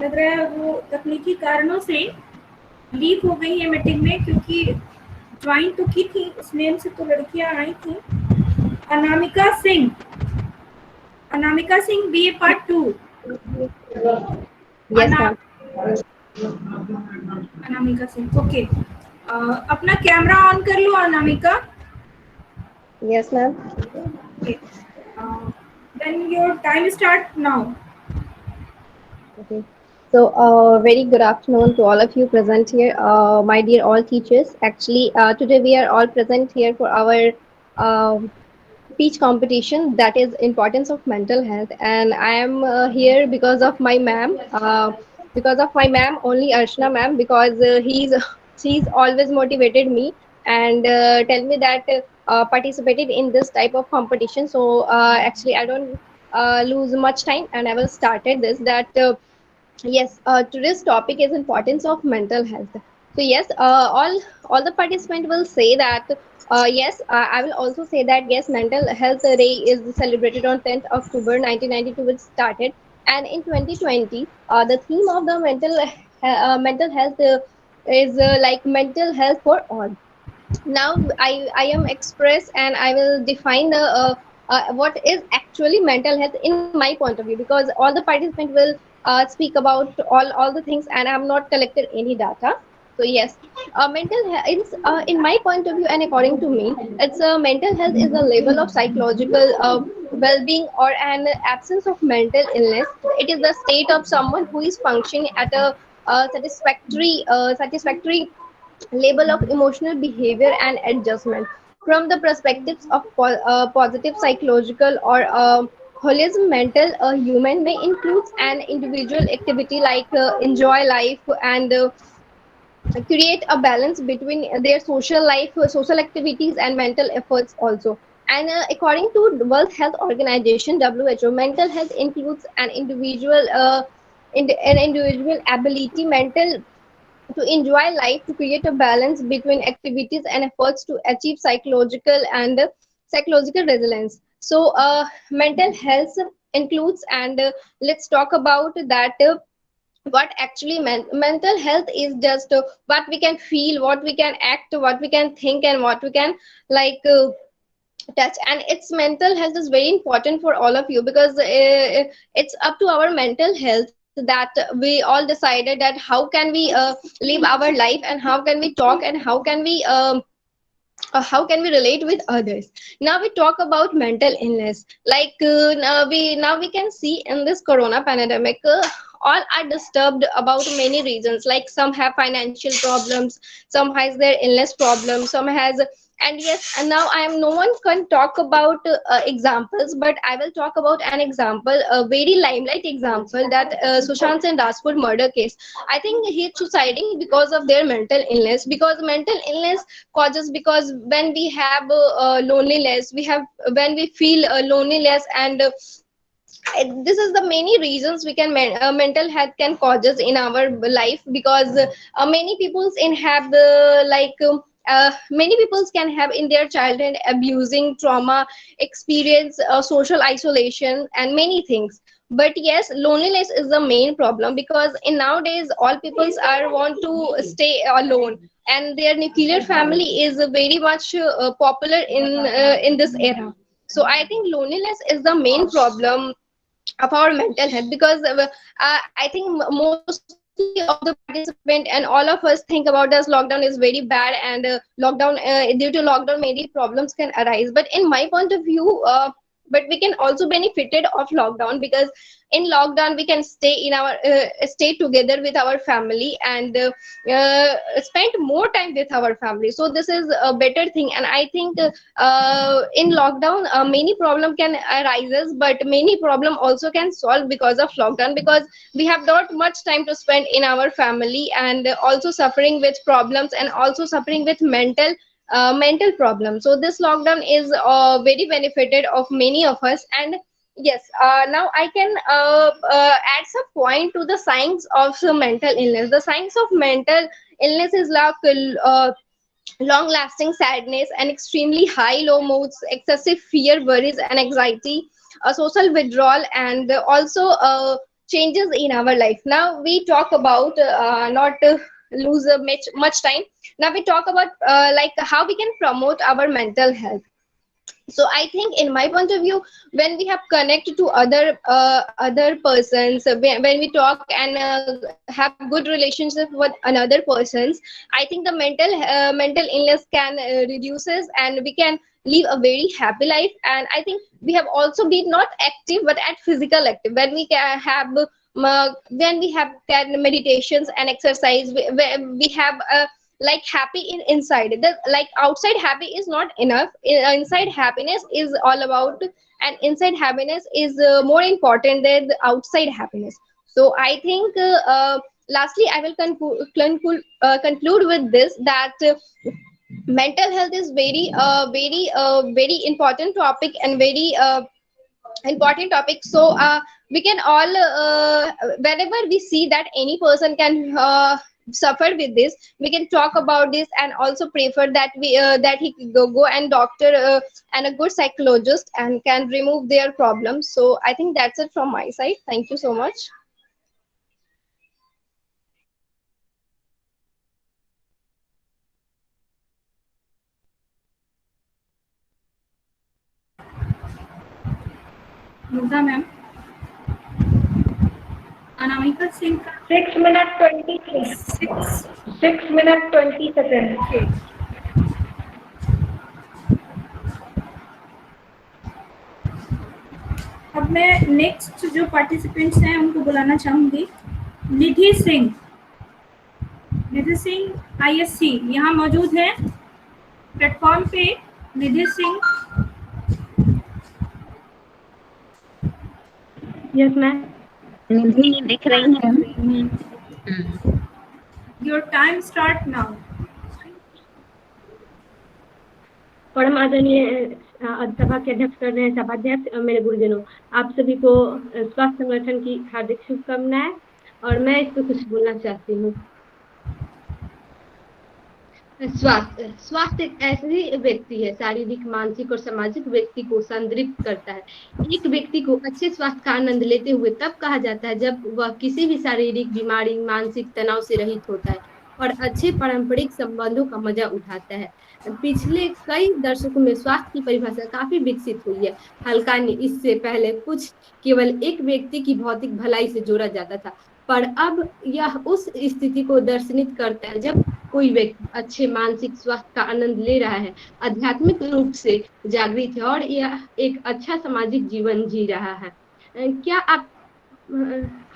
लग रहा है वो तकनीकी कारणों से लीव हो गई है मीटिंग में, क्योंकि ज्वाइन तो की थी, उस नेम से तो लड़कियां आई थी। Anamika Singh, Anamika Singh BA Part 2। Yes, ma'am. Anamika Singh, okay. अपना कैमरा ऑन कर लो Anamika. Yes, ma'am. Okay. Then your time start now. Okay. So, very good afternoon to all of you present here, my dear all teachers. Actually, today we are all present here for our speech competition, that is importance of mental health, and I am here because of my ma'am, only Archana ma'am, because she's always motivated me and tell me that participated in this type of competition. So actually I don't lose much time, and I will started this that yes, today's topic is importance of mental health. So yes, all the participant will say that yes. I will also say that yes, Mental Health Day is celebrated on 10th October 1992. It started, and in 2020, the theme of the mental health is like mental health for all. Now I am express and I will define the what is actually mental health in my point of view, because all the participants will speak about all the things, and I have not collected any data. So yes, mental health in my point of view and according to me, it's mental health is a level of psychological well-being or an absence of mental illness. It is the state of someone who is functioning at a satisfactory level of emotional behavior and adjustment. From the perspectives of positive psychological or holism, mental human may include an individual activity like enjoy life and create a balance between their social life, social activities, and mental efforts also. And according to the World Health Organization (WHO), mental health includes an individual ability mental to enjoy life, to create a balance between activities and efforts to achieve psychological resilience. So mental health includes, and let's talk about that what actually mental health is. Just what we can feel, what we can act, what we can think, and what we can like touch. And its mental health is very important for all of you, because it's up to our mental health that we all decided that how can we live our life, and how can we talk, and how can we relate with others. Now we talk about mental illness, like now we can see in this corona pandemic, all are disturbed about many reasons, like some have financial problems, some has their illness problems, some has. And yes, and now I am no one can talk about examples, but I will talk about an example, a very limelight example, that Sushant Singh Rajput murder case. I think he is suiciding because of their mental illness, because mental illness causes, because when we have loneliness, we have, when we feel loneliness, and this is the many reasons we can mental health can causes in our life, because many peoples in have many peoples can have in their childhood abusing trauma experience, social isolation, and many things. But yes, loneliness is the main problem, because in nowadays all peoples are want to stay alone, and their nuclear family is very much popular in this era. So I think loneliness is the main problem of our mental health, because I think mostly of the participant and all of us think about this lockdown is very bad, and lockdown due to lockdown many problems can arise. But in my point of view, but we can also benefited of lockdown, because in lockdown we can stay together with our family, and spend more time with our family. So this is a better thing, and I think in lockdown many problem can arises, but many problem also can solve because of lockdown, because we have not much time to spend in our family, and also suffering with problems, and also suffering with mental problems. So this lockdown is very benefited of many of us. And yes, now I can add some point to the signs of mental illness. The signs of mental illness is like long lasting sadness and extremely high low moods, excessive fear, worries, and anxiety, social withdrawal, and also changes in our life. Now we talk about not lose much time. Now we talk about like how we can promote our mental health. So I think in my point of view, when we have connected to other persons, when we talk and have good relationship with another persons, I think the mental illness can reduces, and we can live a very happy life. And I think we have also been not active but at physical active, when we can have when we have can meditations and exercise, we have like happy inside. The like outside happy is not enough. Inside happiness is all about, and inside happiness is more important than the outside happiness. So I think lastly I will conclude with this, that mental health is very important topic, and very important topic. So we can all whenever we see that any person can suffer with this, we can talk about this, and also prefer that we that he go and doctor and a good psychologist, and can remove their problems. So I think that's it from my side. Thank you so much. Mugdha ma'am, Anamika Singh का 6 minutes 20 seconds. अब मैं next जो participants हैं उनको बुलाना चाहूंगी। निधि Singh ISC यहाँ मौजूद है प्लेटफॉर्म पे। निधि सिंह, यस मैम। निधि दिख रही है। Your time start now. परम आदरणीय सभा के अध्यक्ष कर रहे हैं सभाध्यक्ष, मेरे गुरुजनों, आप सभी को स्वास्थ्य संगठन की हार्दिक शुभकामनाएं। और मैं इस पर कुछ बोलना चाहती हूँ। स्वास्थ्य एक ऐसी व्यक्ति है, शारीरिक, मानसिक और सामाजिक व्यक्ति को संदर्भित करता है। एक व्यक्ति को अच्छे स्वास्थ्य का आनंद लेते हुए तब कहा जाता है जब वह किसी भी शारीरिक बीमारी, मानसिक तनाव से रहित होता है और अच्छे पारंपरिक संबंधों का मजा उठाता है। पिछले कई दशकों में स्वास्थ्य की परिभाषा काफी विकसित हुई है। हल्का ने इससे पहले कुछ केवल एक व्यक्ति की भौतिक भलाई से जोड़ा जाता था, पर अब यह उस स्थिति को दर्शनित करता है जब कोई व्यक्ति अच्छे मानसिक स्वास्थ्य का आनंद ले रहा है, आध्यात्मिक रूप से जागृत है और यह एक अच्छा सामाजिक जीवन जी रहा है। क्या आप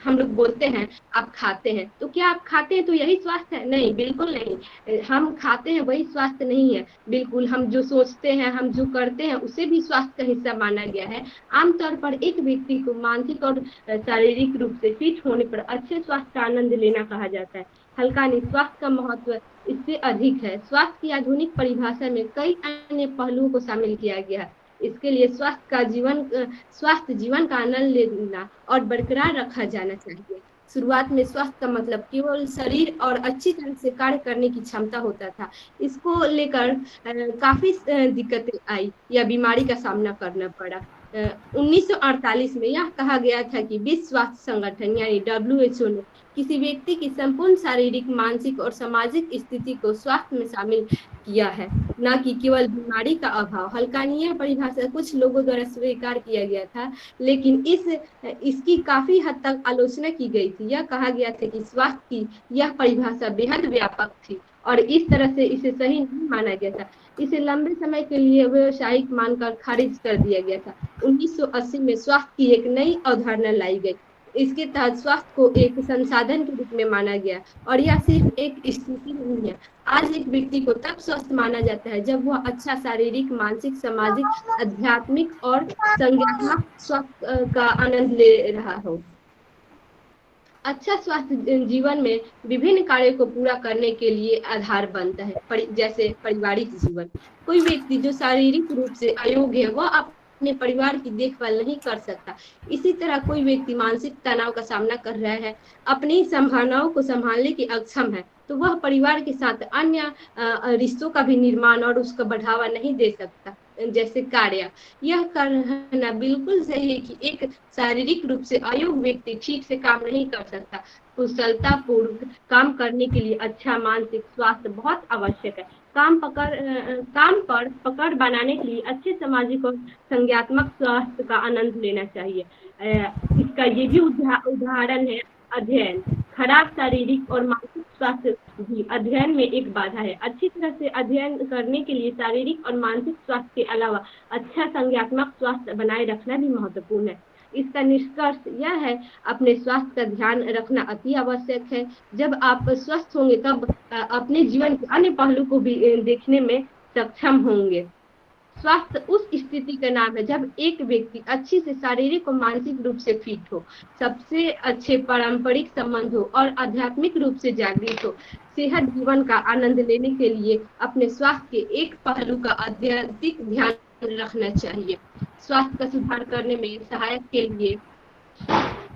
हम लोग बोलते हैं आप खाते हैं, तो क्या आप खाते हैं तो यही स्वास्थ्य है? नहीं, बिल्कुल नहीं। हम खाते हैं वही स्वास्थ्य नहीं है। बिल्कुल, हम जो सोचते हैं, हम जो करते हैं, उसे भी स्वास्थ्य का हिस्सा माना गया है। आमतौर पर एक व्यक्ति को मानसिक और शारीरिक रूप से फिट होने पर अच्छे स्वास्थ्य का आनंद लेना कहा जाता है। हल्का ने स्वास्थ्य का महत्व इससे अधिक है। स्वास्थ्य की आधुनिक परिभाषा में कई अन्य पहलुओं को शामिल किया गया है। इसके लिए स्वास्थ्य जीवन का आनंद लेना और बरकरार रखा जाना चाहिए। शुरुआत में स्वास्थ्य का मतलब केवल शरीर और अच्छी तरह से कार्य करने की क्षमता होता था। इसको लेकर काफी दिक्कतें आई या बीमारी का सामना करना पड़ा। 1948 में यह कहा गया था कि विश्व स्वास्थ्य संगठन यानी WHO ने किसी व्यक्ति की संपूर्ण शारीरिक, मानसिक और सामाजिक स्थिति को स्वास्थ्य में शामिल किया है, न कि केवल बीमारी का अभाव। हल्कानी यह परिभाषा कुछ लोगों द्वारा स्वीकार किया गया था, लेकिन इसकी काफी हद तक आलोचना की गई थी। यह कहा गया था कि स्वास्थ्य की यह परिभाषा बेहद व्यापक थी और इस तरह से इसे सही नहीं माना गया था। इसे लंबे समय के लिए व्यावसायिक मानकर खारिज कर दिया गया था। 1980 में स्वास्थ्य की एक नई अवधारणा लाई गई। इसके तहत स्वास्थ्य को एक संसाधन के रूप में माना गया और यह सिर्फ एक स्थिति नहीं है। आज एक व्यक्ति को तब स्वस्थ माना जाता है जब वह अच्छा शारीरिक, मानसिक, सामाजिक, आध्यात्मिक और संज्ञानात्मक स्वास्थ्य का आनंद ले रहा हो। अच्छा स्वास्थ्य जीवन में विभिन्न कार्यों को पूरा करने के लिए आधार बनता है, जैसे पारिवारिक जीवन। कोई व्यक्ति जो शारीरिक रूप से अयोग्य है वह अपने परिवार की देखभाल नहीं कर सकता। इसी तरह कोई व्यक्ति मानसिक तनाव का सामना कर रहा है, अपनी संभावनाओं को संभालने की अक्षम है, तो वह परिवार के साथ अन्य रिश्तों का भी निर्माण और उसका बढ़ावा नहीं दे सकता। जैसे कार्य, यह कहना बिल्कुल सही है कि एक शारीरिक रूप से अयोग्य व्यक्ति ठीक से काम नहीं कर सकता। कुशलता पूर्वक काम करने के लिए अच्छा मानसिक स्वास्थ्य बहुत आवश्यक है। काम पर पकड़ बनाने के लिए अच्छे सामाजिक और संज्ञानात्मक स्वास्थ्य का आनंद लेना चाहिए। इसका ये भी उदाहरण है अध्ययन। खराब शारीरिक और मानसिक स्वास्थ्य भी अध्ययन में एक बाधा है। अच्छी तरह से अध्ययन करने के लिए शारीरिक और मानसिक स्वास्थ्य के अलावा अच्छा संज्ञानात्मक स्वास्थ्य बनाए रखना भी महत्वपूर्ण है। इसका निष्कर्ष यह है, अपने स्वास्थ्य का ध्यान रखना अति आवश्यक है। जब आप स्वस्थ होंगे तब अपने जीवन के अन्य पहलू को भी देखने में सक्षम होंगे। स्वास्थ्य उस स्थिति का नाम है जब एक व्यक्ति अच्छी से शारीरिक और मानसिक रूप से फिट हो, सबसे अच्छे पारंपरिक संबंध हो और आध्यात्मिक रूप से जागृत हो। सेहत जीवन का आनंद लेने के लिए अपने स्वास्थ्य के एक पहलू का अत्यधिक ध्यान रखना चाहिए। स्वास्थ्य का सुधार करने में सहायक के लिए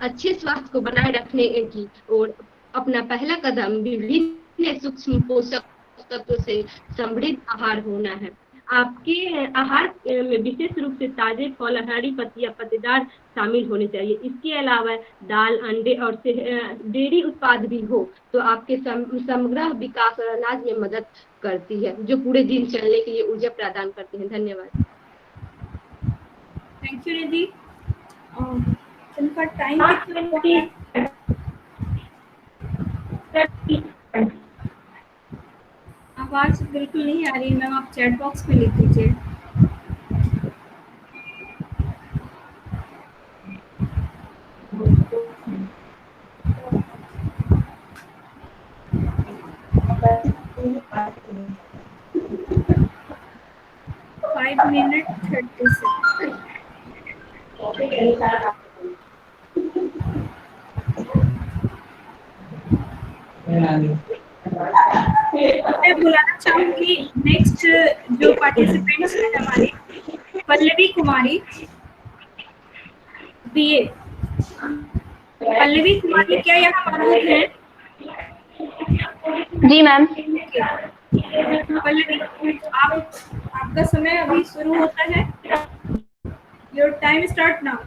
अच्छे स्वास्थ्य को बनाए रखने की ओर अपना पहला कदम विभिन्न सूक्ष्म पोषक तत्वों से समृद्ध आहार होना है। आपके आहार में विशेष रूप से ताजे फल, हरी पत्तियां, पत्तेदार शामिल होने चाहिए। इसके अलावा दाल, अंडे और डेयरी उत्पाद भी हो तो आपके समग्र विकास और अनाज में मदद करती है, जो पूरे दिन चलने के लिए ऊर्जा प्रदान करती है। धन्यवाद। थैंक यू निधि। इनका टाइम कितना? आवाज बिल्कुल नहीं आ रही मैम, आप चैट बॉक्स पे लिख दीजिए। Five minute 30 second. मैं बुलाना चाहूंगी नेक्स्ट जो पार्टिसिपेंट्स हैं हमारी, पल्लवी कुमारी बीए। पल्लवी कुमारी क्या यहाँ मौजूद है? जी मैम। पल्लवी, आपका समय अभी शुरू होता है। Your time start now.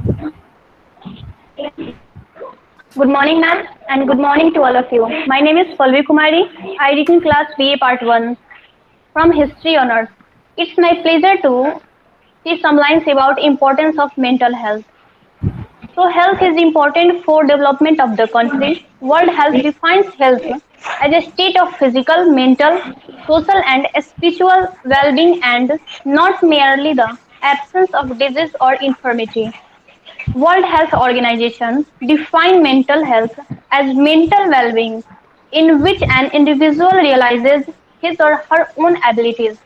Good morning, ma'am, and good morning to all of you. My name is Palvi Kumari. I read in class BA Part 1 from History Honors. It's my pleasure to see some lines about importance of mental health. So, health is important for development of the country. World Health defines health as a state of physical, mental, social, and spiritual well-being, and not merely the absence of disease or infirmity. World Health Organization defines mental health as mental well-being, in which an individual realizes his or her own abilities,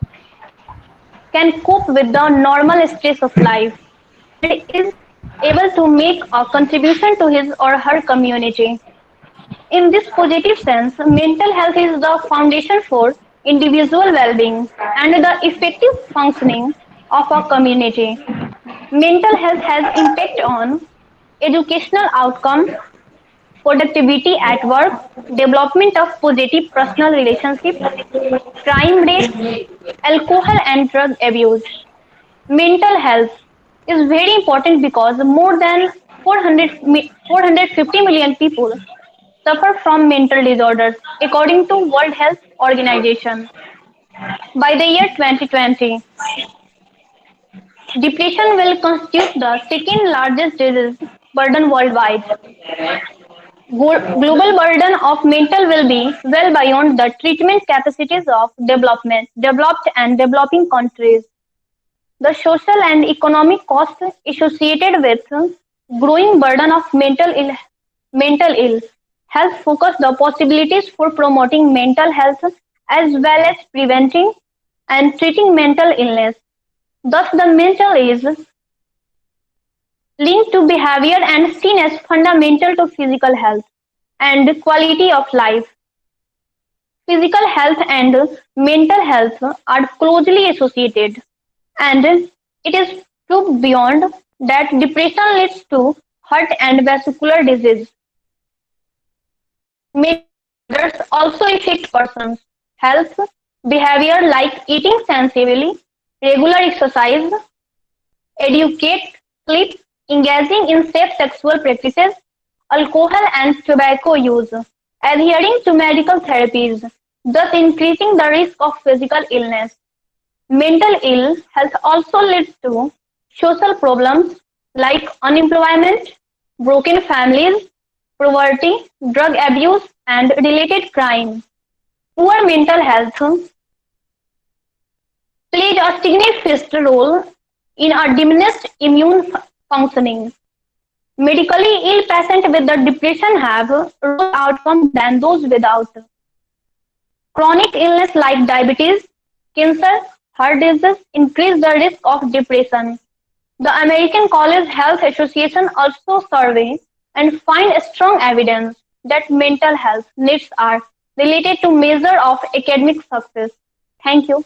can cope with the normal stress of life, and is able to make a contribution to his or her community. In this positive sense, mental health is the foundation for individual well-being and the effective functioning of a community. Mental health has impact on educational outcomes, productivity at work, development of positive personal relationships, crime rates, alcohol and drug abuse. Mental health is very important because more than 450 million people suffer from mental disorders, according to World Health Organization. By the year 2020, depression will constitute the second largest disease burden worldwide. Global burden of mental well-being well beyond the treatment capacities of developed and developing countries. The social and economic costs associated with growing burden of mental ill health focus the possibilities for promoting mental health as well as preventing and treating mental illness. Thus, the mental is linked to behavior and seen as fundamental to physical health and quality of life. Physical health and mental health are closely associated, and it is proved beyond that depression leads to heart and vascular disease. Mental disorders also affect persons' health, behavior like eating sensibly, regular exercise, educate, sleep, engaging in safe sexual practices, alcohol and tobacco use, adhering to medical therapies, thus increasing the risk of physical illness. Mental ill health also leads to social problems like unemployment, broken families, poverty, drug abuse, and related crime. Poor mental health plays a significant role in a diminished immune functioning. Medically ill patients with the depression have worse outcomes than those without. Chronic illness like diabetes, cancer, heart disease increase the risk of depression. The American College Health Association also survey and find strong evidence that mental health needs are related to measure of academic success. Thank you.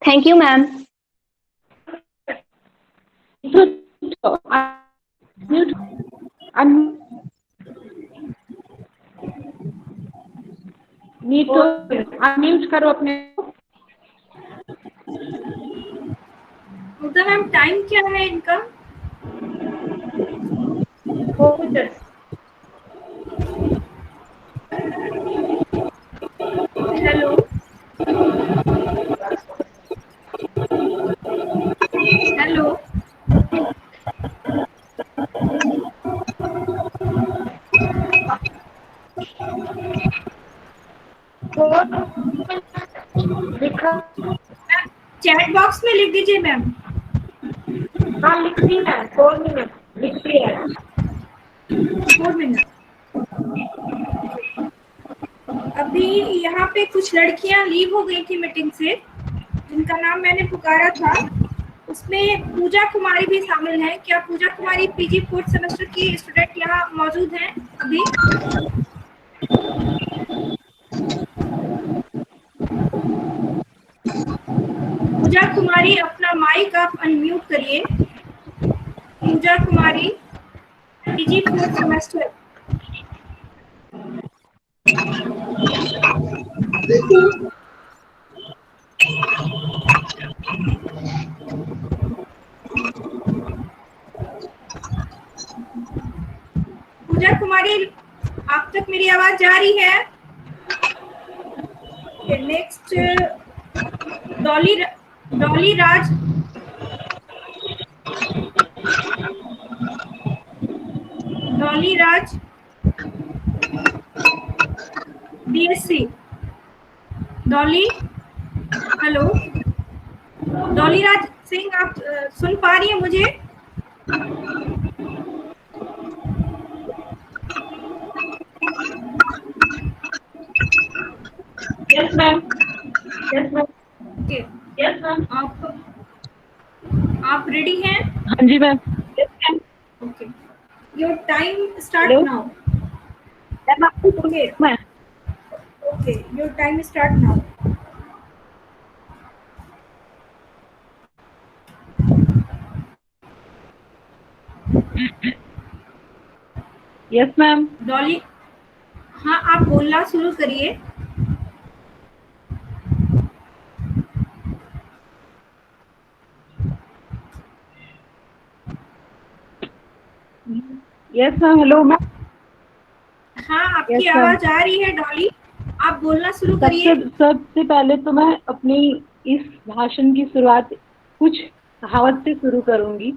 Thank you, ma'am. Unmute करो अपने। Mugdha ma'am time क्या है इनका? Hello hello chat box में लिख दीजिए ma'am. हाँ लिख दी है, 4 मिनट लिख दी है। 4 मिनट। अभी यहाँ पे कुछ लड़कियां लीव हो गई थी मीटिंग से, जिनका नाम मैंने पुकारा था। उसमें पूजा कुमारी भी शामिल है। क्या पूजा कुमारी पीजी 4th सेमेस्टर की स्टूडेंट यहाँ मौजूद हैं अभी? पूजा कुमारी अपना माइक आप अनम्यूट करिए। पूजा कुमारी पीजी 4th सेमेस्टर। पूजा कुमारी आप तक मेरी आवाज जा रही है? Next Dolly Raj. Dolly Raj BSc. Dolly, hello Dolly Raj Singh, आप सुन पा रही हैं मुझे? Yes ma'am. Yes ma'am. Okay yes ma'am. आप रेडी हैं? हाँ जी ma'am. Yes ma'am. Okay, your time start now. Okay. Okay, your time start now. Yes ma'am. Dolly, हाँ आप बोलना शुरू करिए। Yes ma'am, hello ma'am. हाँ आपकी Yes, ma'am. आवाज आ रही है डॉली, आप बोलना शुरू करिए। सबसे पहले तो मैं अपनी इस भाषण की शुरुआत कुछ कहावत से शुरू करूंगी।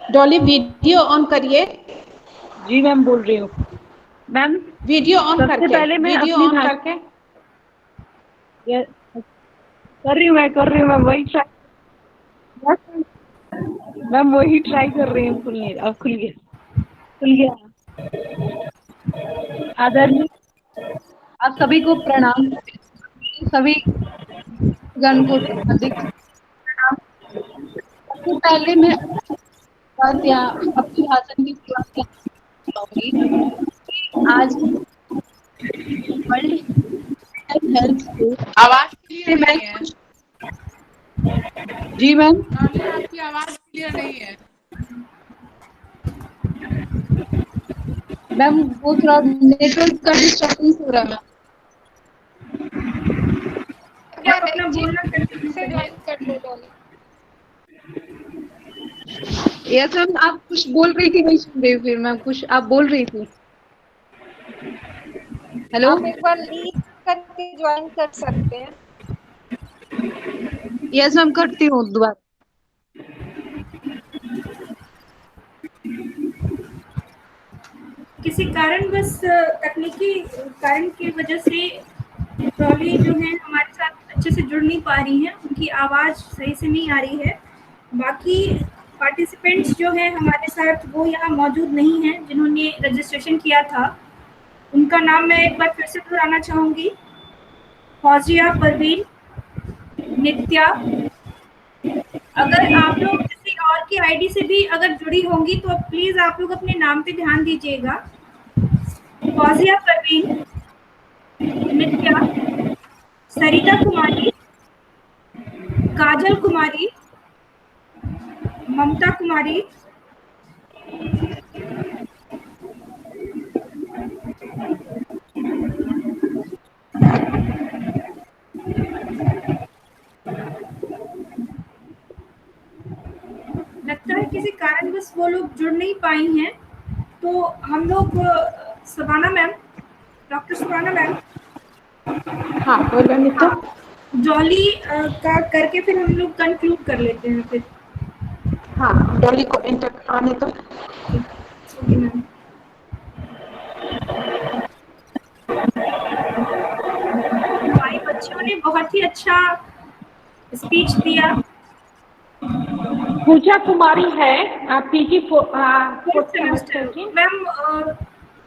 डॉली वीडियो ऑन करिए। जी मैम, बोल रही हूँ मैम। वीडियो ऑन करके, सबसे पहले मैं वीडियो अपनी ऑन करके कर रही हूँ मैं वही ट्राई कर रही हूँ। खुल गया। आदरणीय, आप सभी को प्रणाम। सभी गण को अधिक प्रणाम। सबसे पहले मैं अपनी भाषण की शुरुआत करूंगी। आज वर्ल्ड हेल्थ डे। आवाज क्लियर नहीं है। जी मैम। आपकी आवाज क्लियर नहीं है मैम, वो थोड़ा नेटवर्क का डिस्टर्बेंस हो रहा है। आप अपना बोलना कंटिन्यू करिए। यस मैम, आप कुछ बोल रही थी, नहीं सुन रही फिर मैम, कुछ आप बोल रही थी। हेलो, आप एक बार लीव करके ज्वाइन कर सकते हैं। यस मैम, करती हूँ दोबारा। किसी कारणवश तकनीकी कारण की वजह से डॉली जो है हमारे साथ अच्छे से जुड़ नहीं पा रही हैं, उनकी आवाज़ सही से नहीं आ रही है। बाकी पार्टिसिपेंट्स जो हैं हमारे साथ वो यहाँ मौजूद नहीं हैं जिन्होंने रजिस्ट्रेशन किया था। उनका नाम मैं एक बार फिर से दोहराना चाहूँगी। फौजिया, परवीन, नित्या। अगर आप लोग किसी और की आईडी से भी अगर जुड़ी होंगी तो प्लीज़ आप लोग अपने नाम पे ध्यान दीजिएगा। फौजिया परवीन, नित्या, सरिता कुमारी, काजल कुमारी, ममता कुमारी, लगता है किसी कारणवश वो लोग जुड़ नहीं पाई हैं, तो हम लोग सुबाना मैम, डॉक्टर सुबाना मैम, हाँ बोलो नित्या। डॉली का करके फिर हम लोग कंक्लूड कर लेते हैं फिर। हाँ डॉली को एंटर आने तो। Okay ma'am. हमारी बच्चियों ने बहुत ही अच्छा स्पीच दिया। पूजा कुमारी है पीजी मैम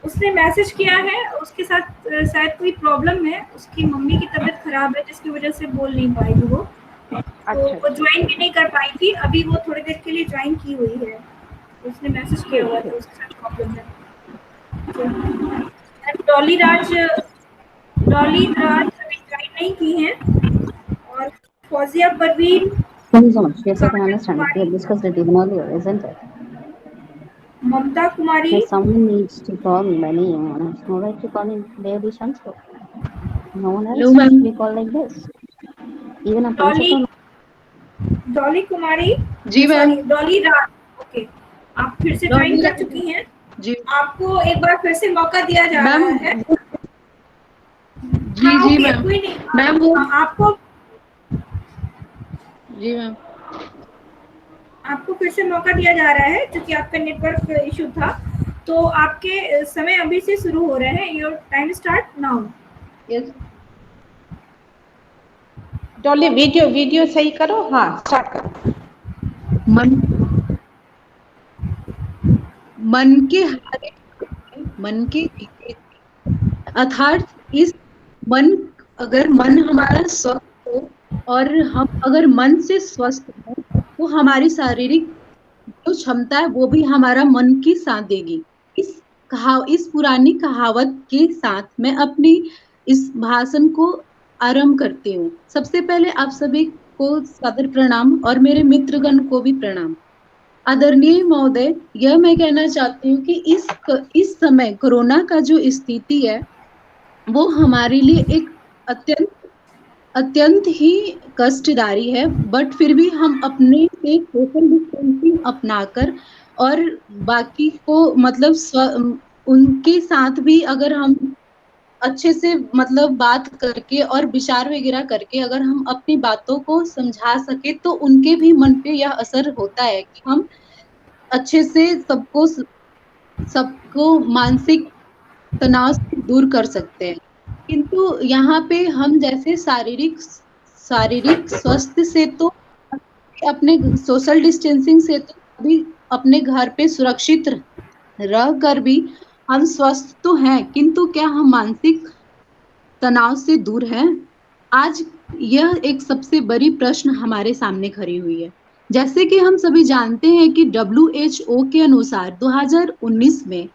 उसने मैसेज किया है, उसके साथ शायद कोई प्रॉब्लम है, उसकी मम्मी की तबीयत खराब है जिसकी वजह से बोल नहीं पाई वो। तो वो ज्वाइन भी नहीं कर पाई थी, अभी वो थोड़ी देर के लिए ज्वाइन की हुई है। उसने मैसेज किया हुआ था, उसके साथ प्रॉब्लम है। डॉली राज अभी ज्वाइन नहीं की हैं, और Fauzia Parveen, Thank you so much. Yes, I can understand. We have discussed it even earlier, isn't it? Mamta Kumari. If someone needs to call me by name, and it's no right to call me Devi Shanspo. No one else should be called like this. Even a principal. Dolly Kumari. जी ma'am. Dolly Raj. Okay, आप फिर से join कर चुकी हैं। जी। आपको एक बार फिर से मौका दिया जा रहा है। जी जी मैम। कोई नहीं मैम वो आपको, जी मैम, आपको फिर से मौका दिया जा रहा है क्योंकि आपका नेटवर्क इशू था। तो आपके समय अभी से शुरू हो रहे हैं। Your time start now. Yes Dolly video सही करो। हाँ स्टार्ट करो। मन के अर्थात इस मन, अगर मन हमारा स्वस्थ हो और हम अगर मन से स्वस्थ हो तो हमारी शारीरिक जो क्षमता है वो भी हमारा मन की साथ देगी। इस पुरानी कहावत के साथ मैं अपनी इस भाषण को आरंभ करती हूँ। सबसे पहले आप सभी को सादर प्रणाम और मेरे मित्रगण को भी प्रणाम। आदरणीय महोदय, यह मैं कहना चाहती हूँ कि इस समय कोरोना का जो स्थिति है वो हमारे लिए एक अत्यंत ही कष्टदायी है, बट फिर भी हम अपने से सोशल डिस्टेंसिंग अपनाकर और बाकी को मतलब उनके साथ भी अगर हम अच्छे से मतलब बात करके और विचार वगैरह करके अगर हम अपनी बातों को समझा सके तो उनके भी मन पे यह असर होता है कि हम अच्छे से सबको मानसिक तनाव से दूर कर सकते हैं। किंतु यहाँ पे हम जैसे शारीरिक स्वास्थ्य से तो अपने सोशल डिस्टेंसिंग से तो अभी अपने घर पे सुरक्षित रह कर भी हम स्वस्थ तो हैं, किंतु क्या हम मानसिक तनाव से दूर हैं? आज यह एक सबसे बड़ी प्रश्न हमारे सामने खड़ी हुई है। जैसे कि हम सभी जानते हैं कि WHO के अनुसार 2019 में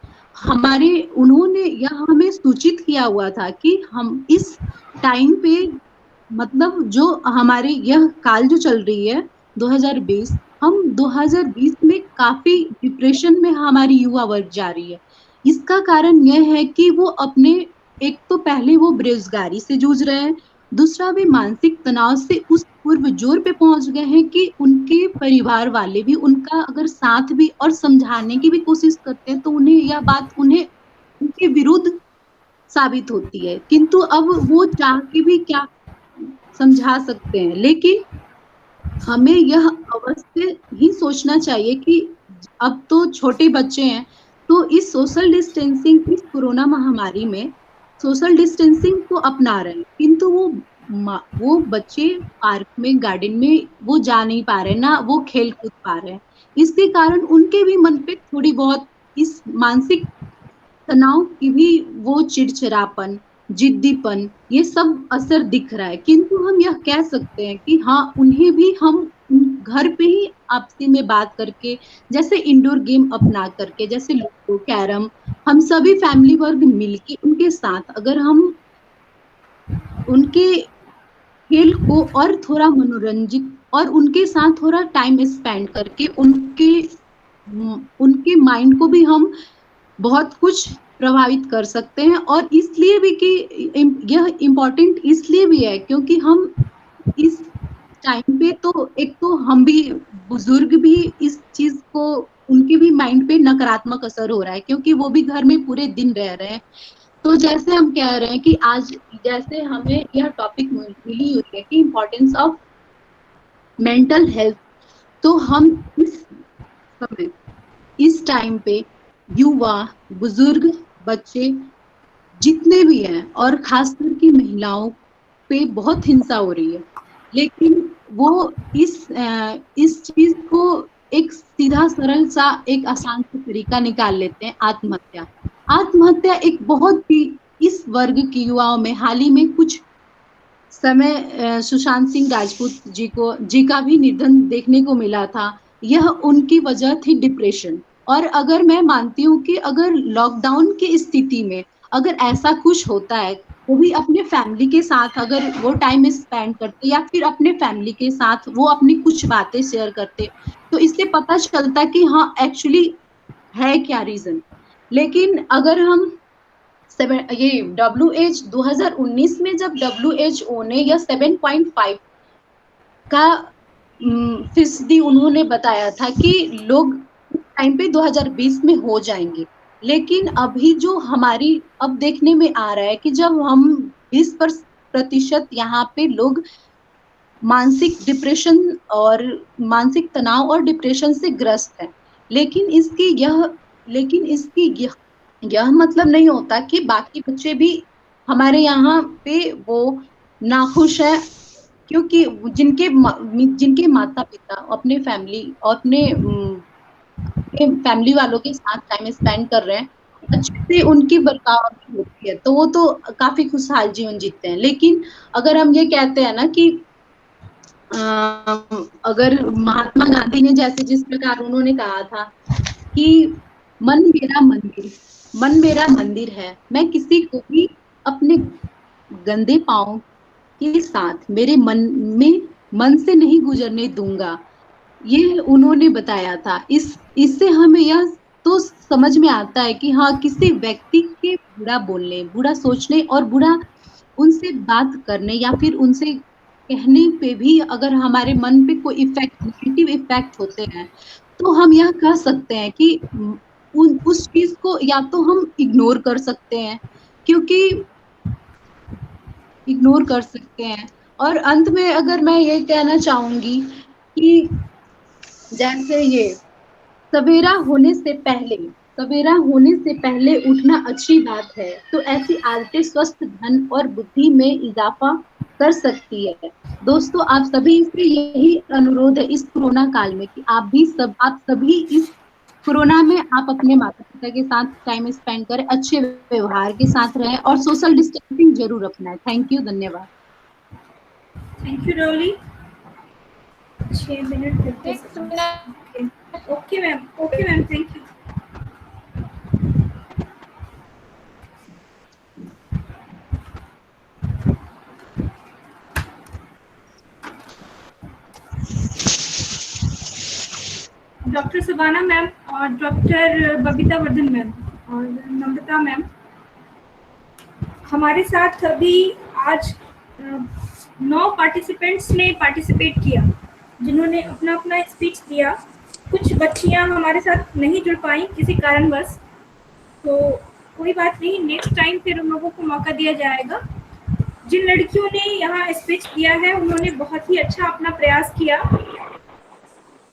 उन्होंने यह हमें सूचित किया हुआ था कि हम इस टाइम पे मतलब जो हमारी यह काल जो चल रही है 2020, हम 2020 में काफी डिप्रेशन में हमारी युवा वर्ग जा रही है। इसका कारण यह है कि वो अपने एक तो पहले वो बेरोजगारी से जूझ रहे हैं, दूसरा भी मानसिक तनाव से उस पूर्व जोर पे पहुंच गए हैं कि उनके परिवार वाले भी उनका अगर साथ भी और समझाने की भी कोशिश करते हैं तो उन्हें यह बात उनके विरुद्ध साबित होती है, किंतु अब वो चाह के भी क्या समझा सकते हैं। लेकिन हमें यह अवश्य ही सोचना चाहिए कि अब तो छोटे बच्चे हैं तो इस सोशल डिस्टेंसिंग इस कोरोना महामारी में सोशल डिस्टेंसिंग को अपना रहे हैं, किंतु वो बच्चे पार्क में गार्डन में वो जा नहीं पा रहे, ना वो खेल कूद पा रहे हैं। इसके कारण उनके भी मन पे थोड़ी बहुत इस मानसिक तनाव की भी वो चिड़चिड़ापन, जिद्दीपन, ये सब असर दिख रहा है। किंतु हम यह कह सकते हैं कि हाँ, उन्हें भी हम घर पे ही आपसी में बात करके, जैसे इंडोर गेम अपना करके, जैसे लूडो, कैरम, हम सभी फैमिली वर्ग मिलके उनके साथ अगर हम उनके खेल को और थोड़ा मनोरंजित और उनके साथ थोड़ा टाइम स्पेंड करके उनके माइंड को भी हम बहुत कुछ प्रभावित कर सकते हैं। और इसलिए भी कि यह इम्पोर्टेंट इसलिए भी है क्योंकि हम इस टाइम पे तो एक तो हम भी बुजुर्ग भी इस चीज को उनके भी माइंड पे नकारात्मक असर हो रहा है क्योंकि वो भी घर में पूरे दिन रह रहे हैं। तो जैसे हम कह रहे हैं कि आज जैसे हमें यह टॉपिक मिली हुई है कि इम्पोर्टेंस ऑफ मेंटल हेल्थ, तो हम इस टाइम पे युवा, बुजुर्ग, बच्चे जितने भी हैं और खासकर की महिलाओं पे बहुत हिंसा हो रही है, लेकिन वो इस चीज को एक सीधा सरल सा एक आसान सा तरीका निकाल लेते हैं, आत्महत्या एक बहुत ही इस वर्ग की युवाओं में हाल ही में कुछ समय सुशांत सिंह राजपूत जी का भी निधन देखने को मिला था। यह उनकी वजह थी डिप्रेशन। और अगर मैं मानती हूँ कि अगर लॉकडाउन की स्थिति में अगर ऐसा कुछ होता है, वो भी अपने फैमिली के साथ अगर वो टाइम स्पेंड करते या फिर अपने फैमिली के साथ वो अपनी कुछ बातें शेयर करते, तो इससे पता चलता कि हाँ एक्चुअली है क्या रीजन। लेकिन अगर हम ये WHO 2019 में जब WHO ने यह 7.5 का फीसदी उन्होंने बताया था कि लोग टाइम पे 2020 में हो जाएंगे, लेकिन अभी जो हमारी अब देखने में आ रहा है कि जब हम 20% यहाँ पे लोग मानसिक डिप्रेशन और मानसिक तनाव और डिप्रेशन से ग्रस्त हैं। लेकिन इसकी यह मतलब नहीं होता कि बाकी बच्चे भी हमारे यहाँ पे वो नाखुश है, क्योंकि जिनके माता पिता अपने फैमिली वालों के साथ टाइम स्पेंड कर रहे हैं, अच्छे से उनकी बर्ताव होती है, तो वो तो काफी खुशहाल जीवन जीते हैं। लेकिन अगर हम ये कहते हैं ना कि अगर महात्मा गांधी ने जैसे जिस प्रकार उन्होंने कहा था कि मन मेरा मंदिर, मन मेरा मंदिर है, मैं किसी को भी अपने गंदे पाँव के साथ मेरे मन से नहीं गुजरने दूंगा। ये उन्होंने बताया था। इससे हमें यह तो समझ में आता है कि हाँ, किसी व्यक्ति के बुरा बोलने, बुरा सोचने और बुरा उनसे बात करने या फिर उनसे कहने पे भी अगर हमारे मन पे कोई नेगेटिव इफेक्ट होते हैं, तो हम यह कह सकते हैं कि उस चीज को या तो हम इग्नोर कर सकते हैं, क्योंकि इग्नोर कर सकते हैं। और अंत में अगर मैं ये कहना चाहूंगी कि जैसे ये सवेरा होने से पहले उठना अच्छी बात है, तो ऐसी आदतें स्वस्थ धन और बुद्धि में इजाफा कर सकती है। दोस्तों, आप सभी से यही अनुरोध है इस कोरोना काल में कि आप सभी इस कोरोना में आप अपने माता पिता के साथ टाइम स्पेंड करें, अच्छे व्यवहार के साथ रहें और सोशल डिस्टेंसिंग जरूर अपनाएं। थैंक यू, धन्यवाद। Thank you Dolly. 6 minute 50 second. Okay ma'am, thank you. Doctor Subana ma'am और डॉक्टर बबीता वर्धन मैम और नम्रता मैम हमारे साथ अभी आज 9 पार्टिसिपेंट्स ने पार्टिसिपेट किया, जिन्होंने अपना अपना स्पीच दिया। कुछ बच्चियां हमारे साथ नहीं जुड़ पाई किसी कारणवश, तो कोई बात नहीं, नेक्स्ट टाइम फिर उन लोगों को मौका दिया जाएगा। जिन लड़कियों ने यहाँ स्पीच दिया है उन्होंने बहुत ही अच्छा अपना प्रयास किया,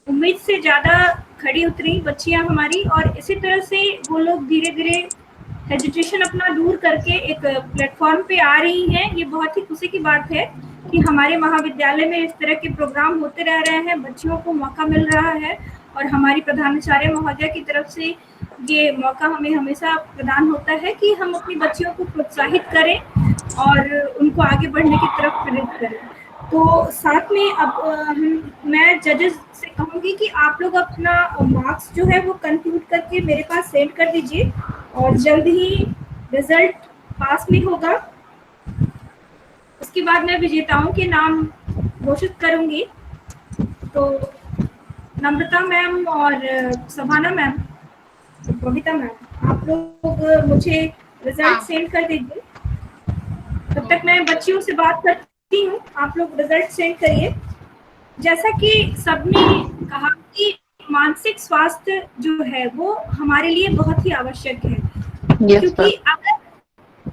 उम्मीद से ज़्यादा खड़ी उतरी बच्चियां हमारी, और इसी तरह से वो लोग धीरे धीरे हेजिटेशन अपना दूर करके एक प्लेटफॉर्म पे आ रही हैं। ये बहुत ही खुशी की बात है कि हमारे महाविद्यालय में इस तरह के प्रोग्राम होते रह रहे हैं, बच्चियों को मौका मिल रहा है, और हमारी प्रधानाचार्य महोदया की तरफ से ये मौका हमें हमेशा प्रदान होता है कि हम अपनी बच्चियों को प्रोत्साहित करें और उनको आगे बढ़ने की तरफ प्रेरित करें। तो साथ में अब मैं जजेस से कहूँगी कि आप लोग अपना मार्क्स जो है वो कंक्लूड करके मेरे पास सेंड कर दीजिए, और जल्द ही रिजल्ट पास में होगा। उसके बाद मैं विजेताओं के नाम घोषित करूँगी। तो नम्रता मैम और सभाना मैम, बबीता मैम, आप लोग मुझे रिजल्ट सेंड कर दीजिए। तब तक मैं बच्चियों से बात करती हूँ, आप लोग रिजल्ट सेंड करिए। जैसा कि सबने कहा कि मानसिक स्वास्थ्य जो है वो हमारे लिए बहुत ही आवश्यक है, क्योंकि अगर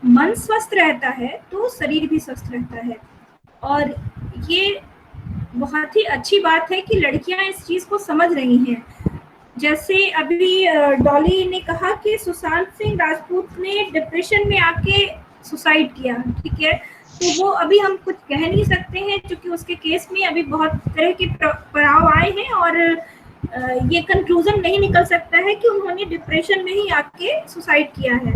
मन स्वस्थ रहता है तो शरीर भी स्वस्थ रहता है। और ये बहुत ही अच्छी बात है कि लड़कियां इस चीज को समझ रही हैं। जैसे अभी डॉली ने कहा कि सुशांत सिंह राजपूत ने डिप्रेशन में आके सुसाइड किया, ठीक है, तो वो अभी हम कुछ कह नहीं सकते हैं क्योंकि उसके केस में अभी बहुत तरह के पड़ाव आए हैं, और ये कंक्लूजन नहीं निकल सकता है कि उन्होंने डिप्रेशन में ही आके सुसाइड किया है,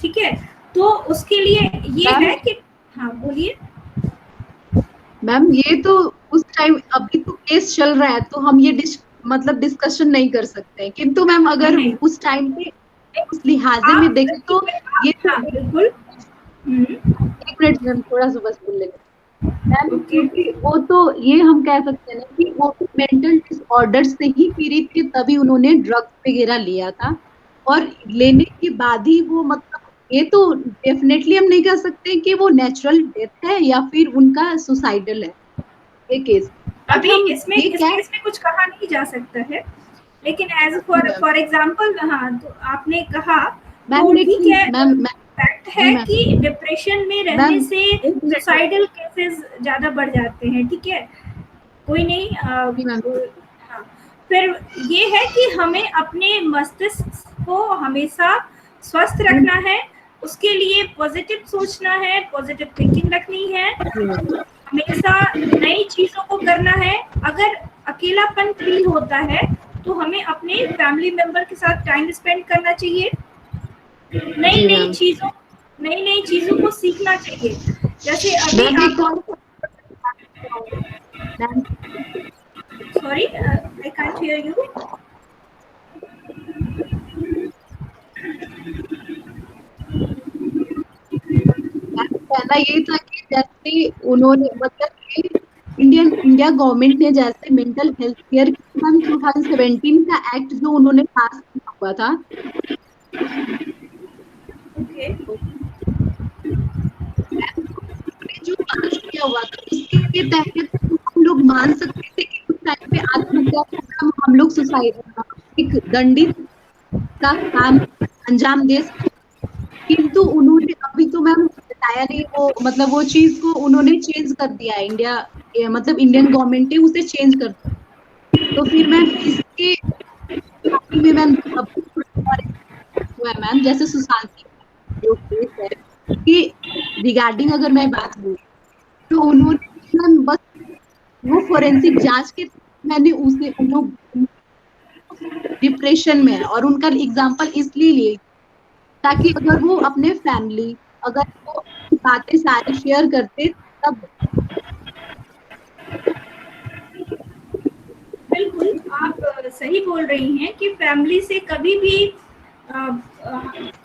ठीक है। तो उसके लिए ये है कि हाँ बोलिए मैम। ये तो उस टाइम अभी तो केस चल रहा है, तो हम ये डिस्कशन नहीं कर सकते, किंतु मैम अगर उस टाइम पे उस लिहाजे में देखें तो ये बिल्कुल। एक मिनट मैम, थोड़ा सा बस बोल लेंगे मैम, क्योंकि वो तो ये हम कह सकते हैं ना कि वो मेंटल डिसऑर्डर से ही पीड़ित थे, तभी उन्होंने ड्रग्स वगैरह लिया था, और लेने के बाद ही वो ये तो डेफिनेटली हम नहीं कह सकते कि वो नेचुरल डेथ है या फिर उनका सुसाइडल है ये केस। अभी इसमें इस केस में कुछ कहा नहीं जा सकता है, लेकिन एज फॉर एग्जांपल, हाँ, तो आपने कहा तो ठीक है, फैक्ट है कि डिप्रेशन में रहने से सुसाइडल केसेस ज्यादा बढ़ जाते हैं, ठीक है, कोई नहीं। हाँ, फिर ये है कि हमें अपने मस्तिष्क को हमेशा स्वस्थ रखना है, उसके लिए पॉजिटिव सोचना है, पॉजिटिव थिंकिंग रखनी है, हमेशा नई चीजों को करना है। अगर अकेलापन फील होता है तो हमें अपने फैमिली मेंबर के साथ टाइम स्पेंड करना चाहिए, नई नई चीजों को सीखना चाहिए। जैसे अभी sorry I can't hear you. जानना यही था कि जैसे उन्होंने मतलब कि इंडिया गवर्नमेंट ने जैसे मेंटल हेल्थ केयर 2017 का एक्ट जो उन्होंने पास किया हुआ था, ओके जो पास किया हुआ था उसके तहत हम लोग मान सकते थे कि उस टाइम पे आत्महत्या का काम हम लोग सुसाइड एक दंडित का काम अंजाम दे सकते, किंतु उन्होंने अभी तो मैम बताया नहीं वो मतलब वो चीज को उन्होंने चेंज कर दिया है मतलब इंडियन गवर्नमेंट ने उसे चेंज कर दिया। तो फिर मैम इसके में मैम मैम जैसे सुशांत जो केस है कि रिगार्डिंग अगर मैं बात करूं तो उन्होंने मैम बस वो फोरेंसिक जांच के मैंने उसे उन लोग डिप्रेशन में है और उनका एग्जांपल इसलिए लिए ताकि अगर वो अपने फैमिली अगर वो बातें सारी शेयर करते तब। बिल्कुल आप सही बोल रही हैं कि फैमिली से कभी भी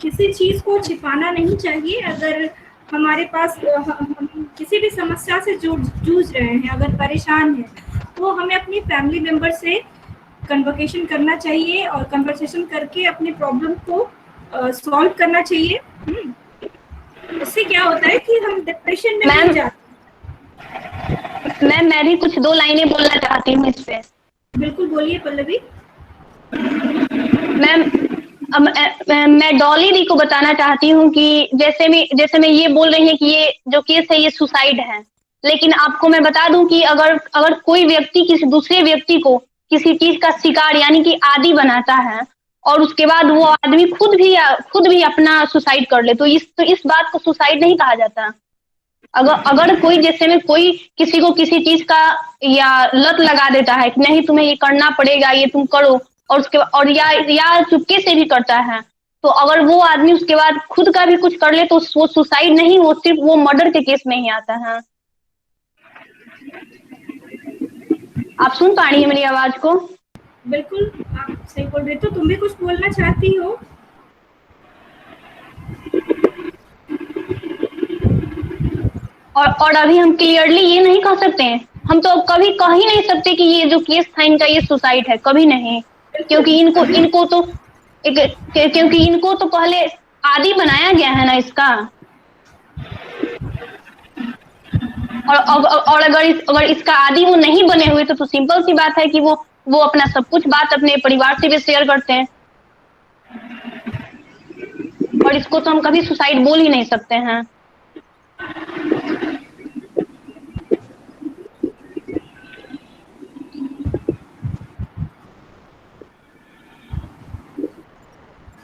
किसी चीज को छिपाना नहीं चाहिए। अगर हमारे पास हम किसी भी समस्या से जूझ रहे हैं, अगर परेशान हैं, तो हमें अपनी फैमिली मेंबर से कन्वर्सेशन करना चाहिए और कन्वर्सेशन करके अपने प्रॉब्लम को सॉल्व करना चाहिए। उससे क्या होता है कि हम डिप्रेशन में नहीं जाते। मैम मैं भी कुछ 2 लाइनें बोलना चाहती हूँ इस पे। बिल्कुल बोलिए पल्लवी। मैम मैं डॉली दी को बताना चाहती हूँ कि जैसे मैं ये बोल रही हैं कि ये जो केस है ये सुसाइड है, लेकिन आपको मैं बता दूं कि अगर कोई व्यक्ति किसी दूसरे व्यक्ति को किसी चीज का शिकार यानी कि आदी बनाता है और उसके बाद वो आदमी खुद भी अपना सुसाइड कर ले तो इस बात को सुसाइड नहीं कहा जाता। अगर कोई जैसे में कोई किसी को किसी चीज का या लत लगा देता है कि नहीं तुम्हें ये करना पड़ेगा, ये तुम करो, और उसके और या चुपके से भी करता है, तो अगर वो आदमी उसके बाद खुद का भी कुछ कर ले तो वो सुसाइड नहीं, वो सिर्फ वो मर्डर के केस में ही आता है। आप सुन पा रही हैं मेरी आवाज को? बिल्कुल आप सही बोल रहे। तो तुम भी कुछ बोलना चाहती हो? और अभी हम क्लियरली ये नहीं कह सकते हैं, हम तो कभी कह ही नहीं सकते कि ये जो केस था इनका ये सुसाइड है, कभी नहीं, क्योंकि इनको तो पहले आदी बनाया गया है ना इसका। और अगर इसका आदी वो नहीं बने हुए तो सिंपल सी बात है कि वो अपना सब कुछ बात अपने परिवार से भी शेयर करते हैं, और इसको तो हम कभी सुसाइड बोल ही नहीं सकते हैं।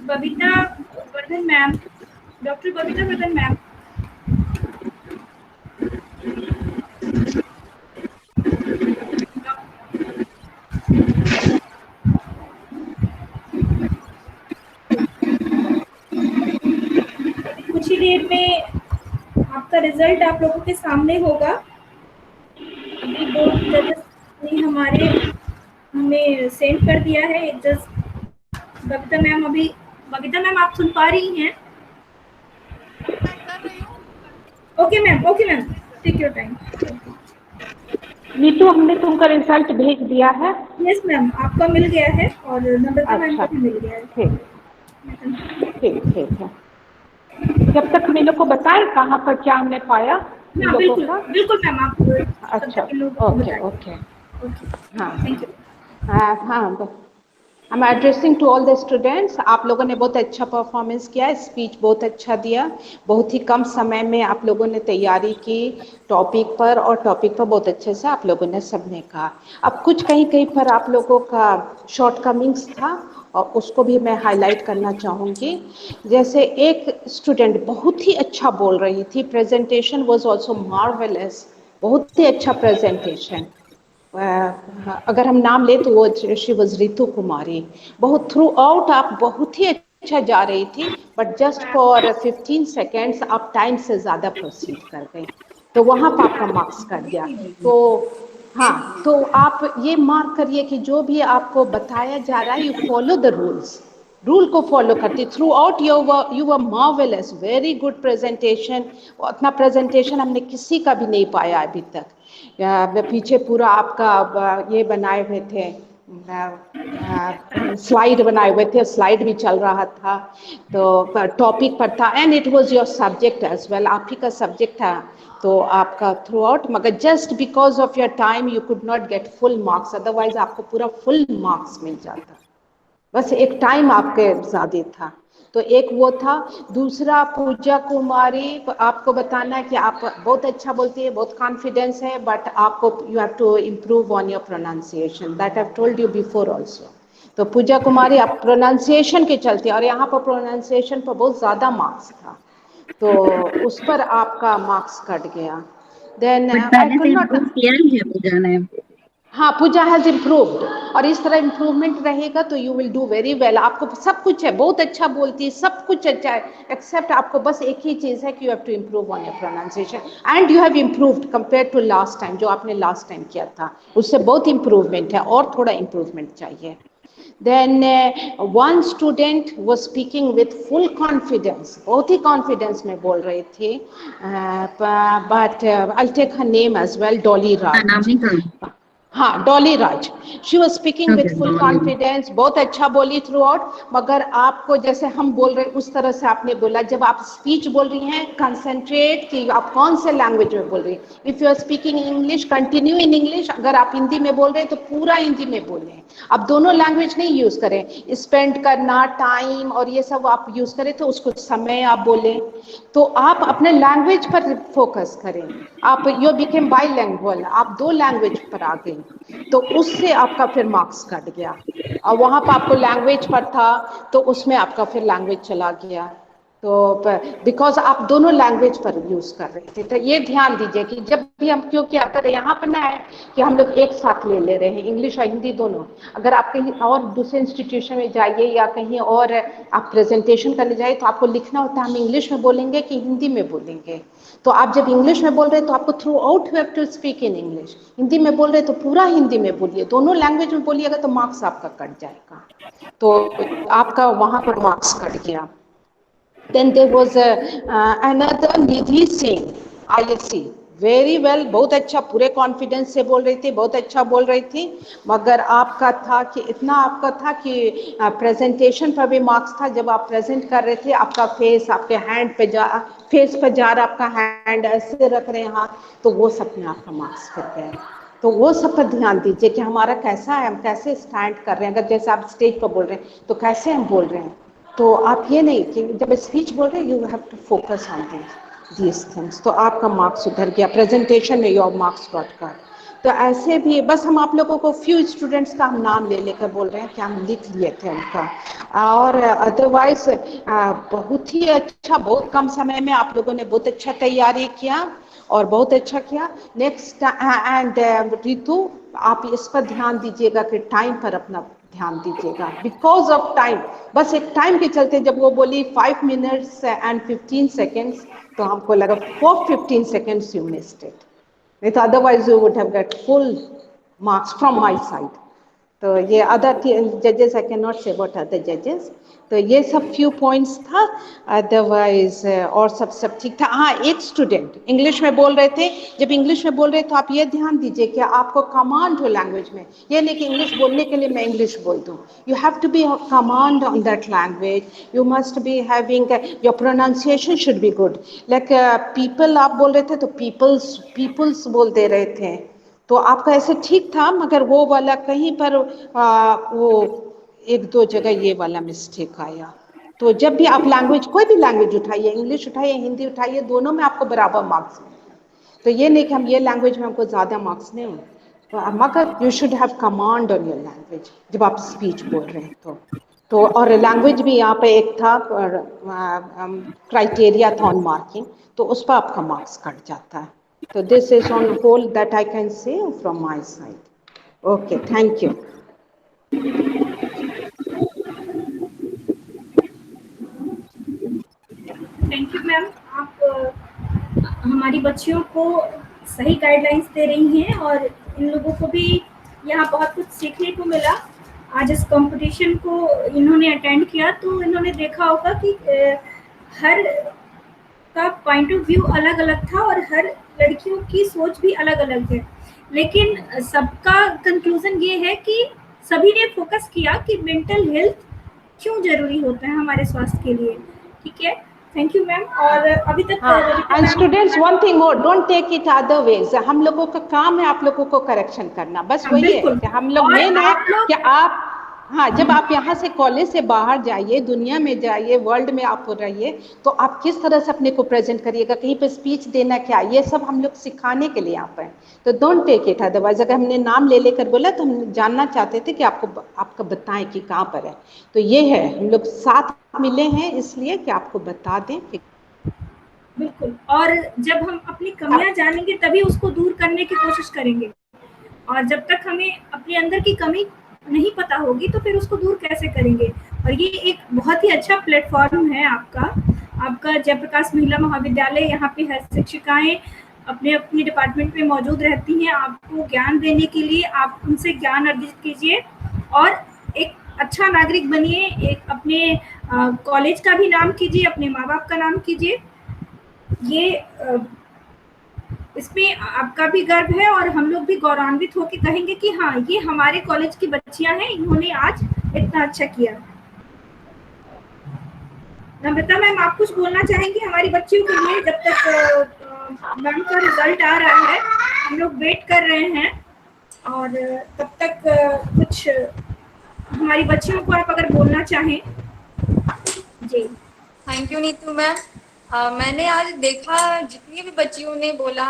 Babita Vardhan ma'am, doctor Babita Vardhan ma'am. कुछ ही देर में आपका रिजल्ट आप लोगों के सामने होगा। अभी बोर्ड जजेस ने हमें सेंड कर दिया है। जस्ट बबीता मैम आप सुन पा रही हैं? Okay ma'am take your time. Neetu हमने तुमका रिजल्ट भेज दिया है। यस मैम आपका मिल गया है और नम्रता मैम का भी मिल गया है। ठीक है। जब तक हम लोग को बताए कहाँ पर क्या हमने पाया। बिल्कुल मैम आप अच्छा ओके हाँ थैंक यू। हाँ I'm addressing to all the students। आप लोगों ने बहुत अच्छा परफॉर्मेंस किया, स्पीच बहुत अच्छा दिया, बहुत ही कम समय में आप लोगों ने तैयारी की टॉपिक पर, और टॉपिक पर बहुत अच्छे से आप लोगों ने सबने कहा। अब कुछ कहीं पर आप लोगों का शॉर्टकमिंग्स था और उसको भी मैं हाईलाइट करना चाहूँगी। जैसे एक स्टूडेंट बहुत ही अच्छा बोल रही थी, प्रेजेंटेशन वाज आल्सो मार्वेलस, बहुत ही अच्छा प्रेजेंटेशन। अगर हम नाम ले तो वो शी वाज रितु कुमारी। बहुत थ्रू आउट आप बहुत ही अच्छा जा रही थी, बट जस्ट फॉर 15 सेकेंड्स आप टाइम से ज़्यादा प्रोसीड कर गई, तो वहाँ पर आपका मार्क्स कट गया। तो हाँ, तो आप ये मार्क करिए कि जो भी आपको बताया जा रहा है you follow the rules, rule को फॉलो करती। Through out you were marvellous, very good presentation. उतना प्रेजेंटेशन हमने किसी का भी नहीं पाया अभी तक। पीछे पूरा आपका ये बनाए हुए थे, स्लाइड बनाए हुए थे, स्लाइड भी चल रहा था, तो टॉपिक पर था, and it was your subject as well, आप ही का सब्जेक्ट था, तो आपका थ्रू आउट, मगर just because of your time you could not get full marks, otherwise आपको पूरा फुल मार्क्स मिल जाता। बस एक टाइम आपके ज़्यादा था, तो एक वो था। दूसरा पूजा कुमारी, आपको बताना है कि आप बहुत अच्छा बोलती है, बहुत कॉन्फिडेंस है, बट आपको you have to improve on your pronunciation, that I have told you before also. तो पूजा कुमारी आप प्रोनाउंसिएशन के चलते, और यहाँ पर प्रोनाउंसिएशन पर बहुत ज़्यादा मार्क्स था, तो उस पर आपका मार्क्स कट गया। देन आई कुड नॉट, हाँ पूजा हैज इम्प्रूव्ड, और इस तरह इम्प्रूवमेंट रहेगा तो you will do very well. आपको सब कुछ है, बहुत अच्छा बोलती है, सब कुछ अच्छा है, एक्सेप्ट आपको बस एक ही चीज़ है कि you have to improve on your pronunciation, and you have improved compare to last time, जो आपने लास्ट टाइम किया था उससे बहुत इम्प्रूवमेंट है, और थोड़ा इम्प्रूवमेंट चाहिए। Then one student was speaking with full confidence, बहुत ही confidence में बोल रही थी, but I'll take her name as well, Dolly Raj. हाँ, Dolly Raj, she was speaking with full confidence, बहुत अच्छा बोली थ्रू आउट, मगर आपको जैसे हम बोल रहे उस तरह से आपने बोला। जब आप स्पीच बोल रही हैं, कंसंट्रेट कि आप कौन से लैंग्वेज में बोल रही हैं। If you are speaking English, continue in English. अगर आप हिंदी में बोल रहे हैं तो पूरा हिंदी में बोलें, आप दोनों लैंग्वेज नहीं यूज़ करें। स्पेंड करना, टाइम और ये सब आप यूज़ करें तो उसको समय आप बोलें, तो आप अपने लैंग्वेज पर फोकस करें। आप यू बिकेम बाइलिंगुअल, आप दो लैंग्वेज पर आ गई, तो उससे आपका फिर मार्क्स कट गया। और वहाँ पर आपको लैंग्वेज पर था तो उसमें आपका फिर लैंग्वेज चला गया, तो बिकॉज आप दोनों लैंग्वेज पर यूज़ कर रहे थे। तो ये ध्यान दीजिए कि जब भी हम क्यों क्या करें, यहाँ पर ना है कि हम लोग एक साथ ले रहे हैं इंग्लिश और हिंदी दोनों। अगर आप कहीं और दूसरे इंस्टीट्यूशन में जाइए या कहीं और आप प्रेजेंटेशन करने जाइए तो आपको लिखना होता है हम इंग्लिश में बोलेंगे कि हिंदी में बोलेंगे। तो आप जब इंग्लिश में बोल रहे हैं तो आपको throughout you have to speak in English. Hindi में बोल रहे तो पूरा हिंदी में बोलिए, दोनों लैंग्वेज में बोलिएगा तो मार्क्स आपका कट जाएगा। तो आपका वहाँ पर मार्क्स कट गया। Then there was another Nidhi Singh, ISC, very well, बहुत अच्छा, पूरे कॉन्फिडेंस से बोल रही थी, बहुत अच्छा बोल रही थी, मगर आपका था कि इतना आपका था कि प्रेजेंटेशन पर भी मार्क्स था। जब आप प्रेजेंट कर रहे थे आपका फेस आपके हैंड पे जा, फेस पर जा रहा, आपका हैंड ऐसे रख रहे हैं हाथ, तो वो सब में आपका मार्क्स कट गया। तो वो सब पर ध्यान दीजिए कि हमारा कैसा है, हम कैसे स्टैंड कर रहे हैं। अगर जैसे आप स्टेज पर बोल रहे हैं तो कैसे हम बोल रहे हैं, तो आप ये नहीं कि जब स्पीच बोल रहे हैं you have to focus on these things, तो आपका मार्क्स उधर गया। प्रेजेंटेशन में योर मार्क्स गॉट कट। तो ऐसे भी बस हम आप लोगों को फ्यू स्टूडेंट्स का हम नाम ले लेकर बोल रहे हैं कि हम लिख लिए थे उनका, और अदरवाइज बहुत ही अच्छा, बहुत कम समय में आप लोगों ने बहुत अच्छा तैयारी किया और बहुत अच्छा किया। नेक्स्ट एंड रितु, आप इस पर ध्यान दीजिएगा कि टाइम पर अपना ध्यान दीजिएगा, बिकॉज ऑफ टाइम। बस एक टाइम के चलते जब वो बोली 5 minutes and 15 seconds, तो हमको लगा for 15 seconds you missed it, नहीं तो otherwise you would have got full marks from my side. तो ये अदर जजेस, I can not say about other जजेस। तो ये सब फ्यू पॉइंट्स था, अदरवाइज और सब ठीक था। हाँ, एक स्टूडेंट इंग्लिश में बोल रहे थे, जब इंग्लिश में बोल रहे तो आप ये ध्यान दीजिए कि आपको कमांड हो लैंग्वेज में, ये नहीं कि इंग्लिश बोलने के लिए मैं इंग्लिश बोल दूँ। You have to be command on that language, you must be having, your pronunciation should be good. Like people आप बोल रहे थे तो पीपल्स बोल दे रहे थे, तो आपका ऐसे ठीक था, मगर वो वाला कहीं पर वो एक दो जगह ये वाला मिस्टेक आया। तो जब भी आप लैंग्वेज, कोई भी लैंग्वेज उठाइए, इंग्लिश उठाइए, हिंदी उठाइए, दोनों में आपको बराबर मार्क्स मिलेंगे। तो ये नहीं कि हम ये लैंग्वेज में हमको ज़्यादा मार्क्स नहीं, मगर you should have command on your language जब आप स्पीच बोल रहे हैं तो और लैंग्वेज भी यहाँ पे एक था क्राइटेरिया था ऑन मार्किंग, तो उस पर आपका मार्क्स कट जाता है। So this is on whole that I can say from my side. Okay, thank you. Thank you ma'am, आप हमारी बच्चियों को सही गाइडलाइंस दे रही हैं और इन लोगों को भी यहाँ बहुत कुछ सीखने को मिला। आज इस कंपटीशन को इन्होंने अटेंड किया, तो इन्होंने देखा होगा कि हर का पॉइंट ऑफ व्यू अलग अलग था और हर लड़कियों की सोच भी अलग अलग है, लेकिन सबका कंक्लूजन ये है कि सभी ने फोकस किया कि मेंटल हेल्थ क्यों जरूरी होता है हमारे स्वास्थ्य के लिए। ठीक है, थैंक यू मैम। और अभी तक and students one thing more, don't take it other ways. हम लोगों का काम है आप लोगों को करेक्शन करना, बस वही है कि हम लोग मेन है कि आप, हाँ, जब आप यहाँ से कॉलेज से बाहर जाइए, दुनिया में जाइए, वर्ल्ड में आप रहिए, तो आप किस तरह से अपने को प्रेजेंट करिएगा, कहीं पे स्पीच देना क्या, ये सब हम लोग सिखाने के लिए यहाँ पर। तो डोंट टेक इट अदरवाइज। अगर हमने नाम ले लेकर बोला तो हम जानना चाहते थे कि आपको बताएं कि कहाँ पर है। तो ये है, हम लोग साथ मिले हैं इसलिए कि आपको बता दें कि बिल्कुल। और जब हम अपनी कमियां जानेंगे तभी उसको दूर करने की कोशिश करेंगे, और जब तक हमें अपने अंदर की कमी नहीं पता होगी तो फिर उसको दूर कैसे करेंगे। और ये एक बहुत ही अच्छा प्लेटफॉर्म है आपका जयप्रकाश महिला महाविद्यालय। यहाँ पे हर शिक्षिकाएं अपने अपने डिपार्टमेंट में मौजूद रहती हैं आपको ज्ञान देने के लिए। आप उनसे ज्ञान अर्जित कीजिए और एक अच्छा नागरिक बनिए, एक अपने कॉलेज का भी नाम कीजिए, अपने माँ बाप का नाम कीजिए। ये इसमें आपका भी गर्व है और हम लोग भी गौरवान्वित होकर कहेंगे कि हाँ, ये हमारे कॉलेज की बच्चियां हैं, इन्होंने आज इतना अच्छा किया। नम्रता मैम, आप कुछ बोलना चाहेंगे हमारी बच्चियों के लिए? जब तक मैम का रिजल्ट आ रहा है, हम लोग वेट कर रहे हैं, और तब तक कुछ हमारी बच्चियों को आप अगर बोलना चाहें। जी थैंक यू नीतू मैम। मैंने आज देखा जितनी भी बच्चियों ने बोला,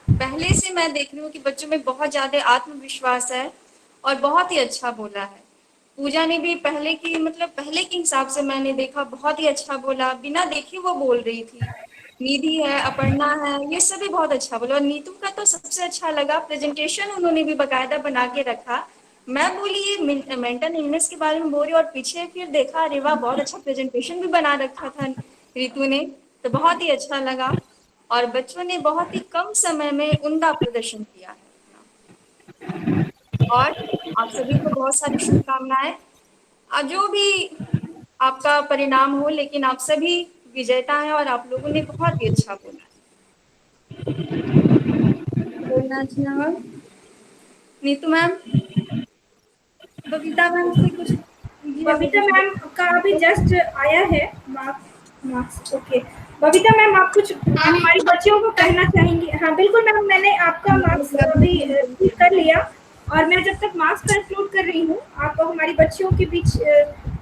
पहले से मैं देख रही हूँ कि बच्चों में बहुत ज़्यादा आत्मविश्वास है और बहुत ही अच्छा बोला है। पूजा ने भी पहले के हिसाब से मैंने देखा बहुत ही अच्छा बोला, बिना देखे वो बोल रही थी। निधि है, अपर्णा है, ये सभी बहुत अच्छा बोला। और नीतू का तो सबसे अच्छा लगा, प्रेजेंटेशन उन्होंने भी बाकायदा बना के रखा। मैं बोली ये मेंटल इलनेस के बारे में बोल रही, और पीछे फिर देखा, अरे वाह, बहुत अच्छा प्रेजेंटेशन भी बना रखा था ऋतु ने, तो बहुत ही अच्छा लगा। और बच्चों ने बहुत ही कम समय में उम्दा प्रदर्शन किया है। और आप सभी को बहुत सारी शुभकामनाएं। जो भी आपका परिणाम हो, लेकिन आप सभी विजेता हैं और आप लोगों ने बहुत ही अच्छा बोला। बोलना चाहिए नीतू मैम, बबीता मैम से कुछ। बबीता मैम का अभी जस्ट आया है मार्क्स। ओके बबीता मैम, आप कुछ हमारी बच्चियों को कहना चाहेंगी? हाँ बिल्कुल मैम, मैंने आपका मार्क्स अभी रिसीव कर लिया, और मैं जब तक मार्क्स कंक्लूड कर रही हूँ, आप हमारी बच्चियों के बीच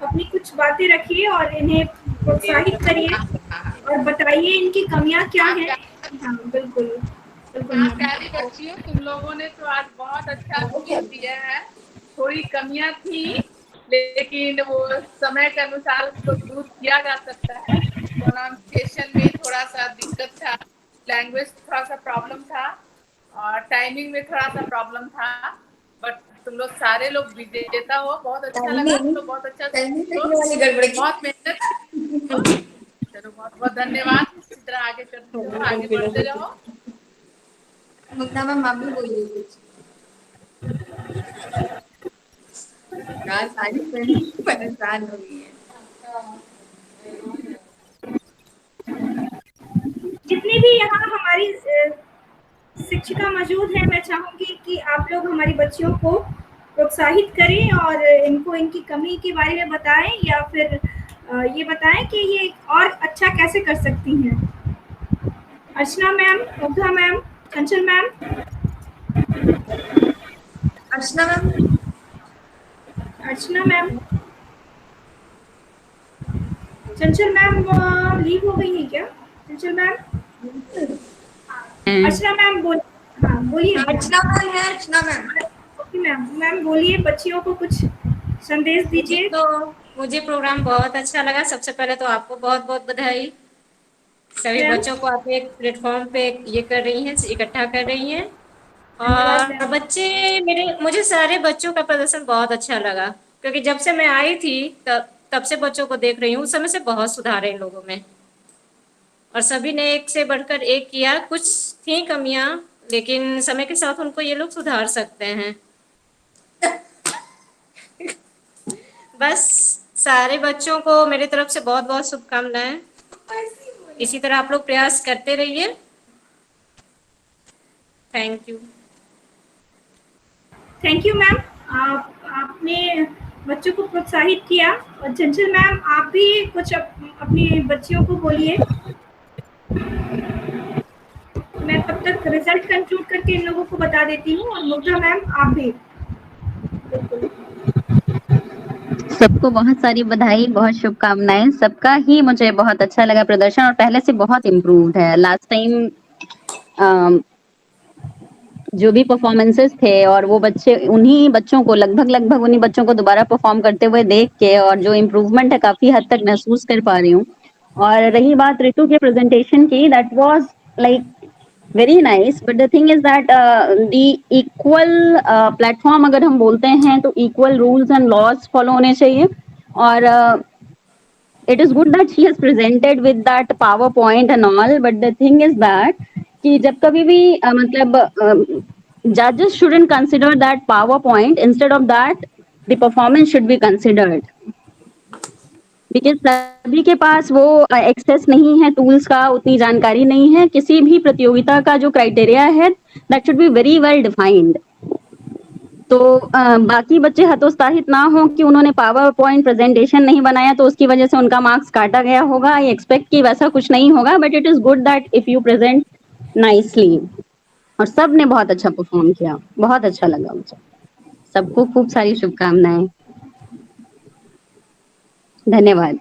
अपनी कुछ बातें रखिए और इन्हें प्रोत्साहित करिए और बताइए इनकी कमियाँ क्या हैं। हाँ बिल्कुल बिल्कुल। प्यारी बच्चियों, तुम लोगों ने तो आज बहुत अच्छा स्पीच दिया है। थोड़ी कमियां थी, लेकिन वो समय के अनुसार उसको दूर किया जा सकता है। प्रोनाउंसिएशन में थोड़ा सा दिक्कत था, लैंग्वेज थोड़ा सा प्रॉब्लम था, और टाइमिंग में थोड़ा सा प्रॉब्लम था, बट तुम लोग सारे लोग विजेता हो। बहुत अच्छा लगा, तो बहुत अच्छा, बहुत मेहनत। चलो बहुत बहुत धन्यवाद। इसी तरह आगे करते रहो, आगे बढ़ते रहो। मुग्धा मैम, आप भी बोलिए कुछ। यार सारी फ्रेंड परेशान हो गई है। जितनी भी यहाँ हमारी शिक्षिका मौजूद है, मैं चाहूंगी कि आप लोग हमारी बच्चियों को प्रोत्साहित करें और इनको इनकी कमी के बारे में बताएं, या फिर ये बताएं कि ये और अच्छा कैसे कर सकती हैं। अर्चना मैम, मुग्धा मैम, चंचल मैम। अर्चना मैम, अर्चना मैम, चंचल मैम लीव हो गई है क्या? चंचल मैम, अर्चना मैम बोलिए। अर्चना मैम है, अर्चना मैम। ओके मैम बोलिए, बच्चियों को कुछ संदेश दीजिए। तो मुझे प्रोग्राम बहुत अच्छा लगा। सबसे पहले तो आपको बहुत बहुत बधाई। सभी बच्चों को आप एक प्लेटफॉर्म पे ये कर रही हैं, इकट्ठा कर रही हैं। और मुझे सारे बच्चों का प्रदर्शन बहुत अच्छा लगा, क्योंकि जब से मैं आई थी तब से बच्चों को देख रही हूँ। उस समय से बहुत सुधार है इन लोगों में, और सभी ने एक से बढ़कर एक किया। कुछ थी कमियां, लेकिन समय के साथ उनको ये लोग सुधार सकते हैं। बस सारे बच्चों को मेरी तरफ से बहुत बहुत शुभकामनाएं। इसी तरह आप लोग प्रयास करते रहिए। Thank you. Thank you ma'am, आपने बच्चों को प्रोत्साहित किया। और चंचल मैम, आप भी कुछ अपनी बच्चियों को बोलिए। मैं तब तक रिजल्ट कंक्लूड करके इन लोगों को बता देती हूँ। और मुग्धा मैम, आप भी। सबको बहुत सारी बधाई, बहुत शुभकामनाएं। सबका ही मुझे बहुत अच्छा लगा प्रदर्शन, और पहले से बहुत इम्प्रूव्ड है। लास्ट टाइम जो भी परफॉर्मेंसेस थे, और वो बच्चे, उन्हीं बच्चों को लगभग उन्हीं बच्चों को दोबारा परफॉर्म करते हुए देख के, और जो इम्प्रूवमेंट है काफी हद तक महसूस कर पा रही हूँ। और रही बात रितु के प्रेजेंटेशन की, that was like very nice, but the thing is that the equal platform अगर हम बोलते हैं तो equal rules and laws follow होने चाहिए। और it is good that she has presented with that PowerPoint and all, but the thing is that कि जब कभी भी मतलब judges shouldn't consider that PowerPoint, instead of that the performance should be considered, because सभी के पास वो access नहीं है टूल्स का, उतनी जानकारी नहीं है। किसी भी प्रतियोगिता का जो क्राइटेरिया है that should be very well defined। तो बाकी बच्चे हतोत्साहित ना हो कि उन्होंने पावर पॉइंट प्रेजेंटेशन नहीं बनाया तो उसकी वजह से उनका मार्क्स काटा गया होगा। आई एक्सपेक्ट कि वैसा कुछ नहीं होगा, but it is good that if you present nicely. और सब ने बहुत अच्छा परफॉर्म किया, बहुत अच्छा लगा मुझे। सबको खूब सारी शुभकामनाएं। धन्यवाद।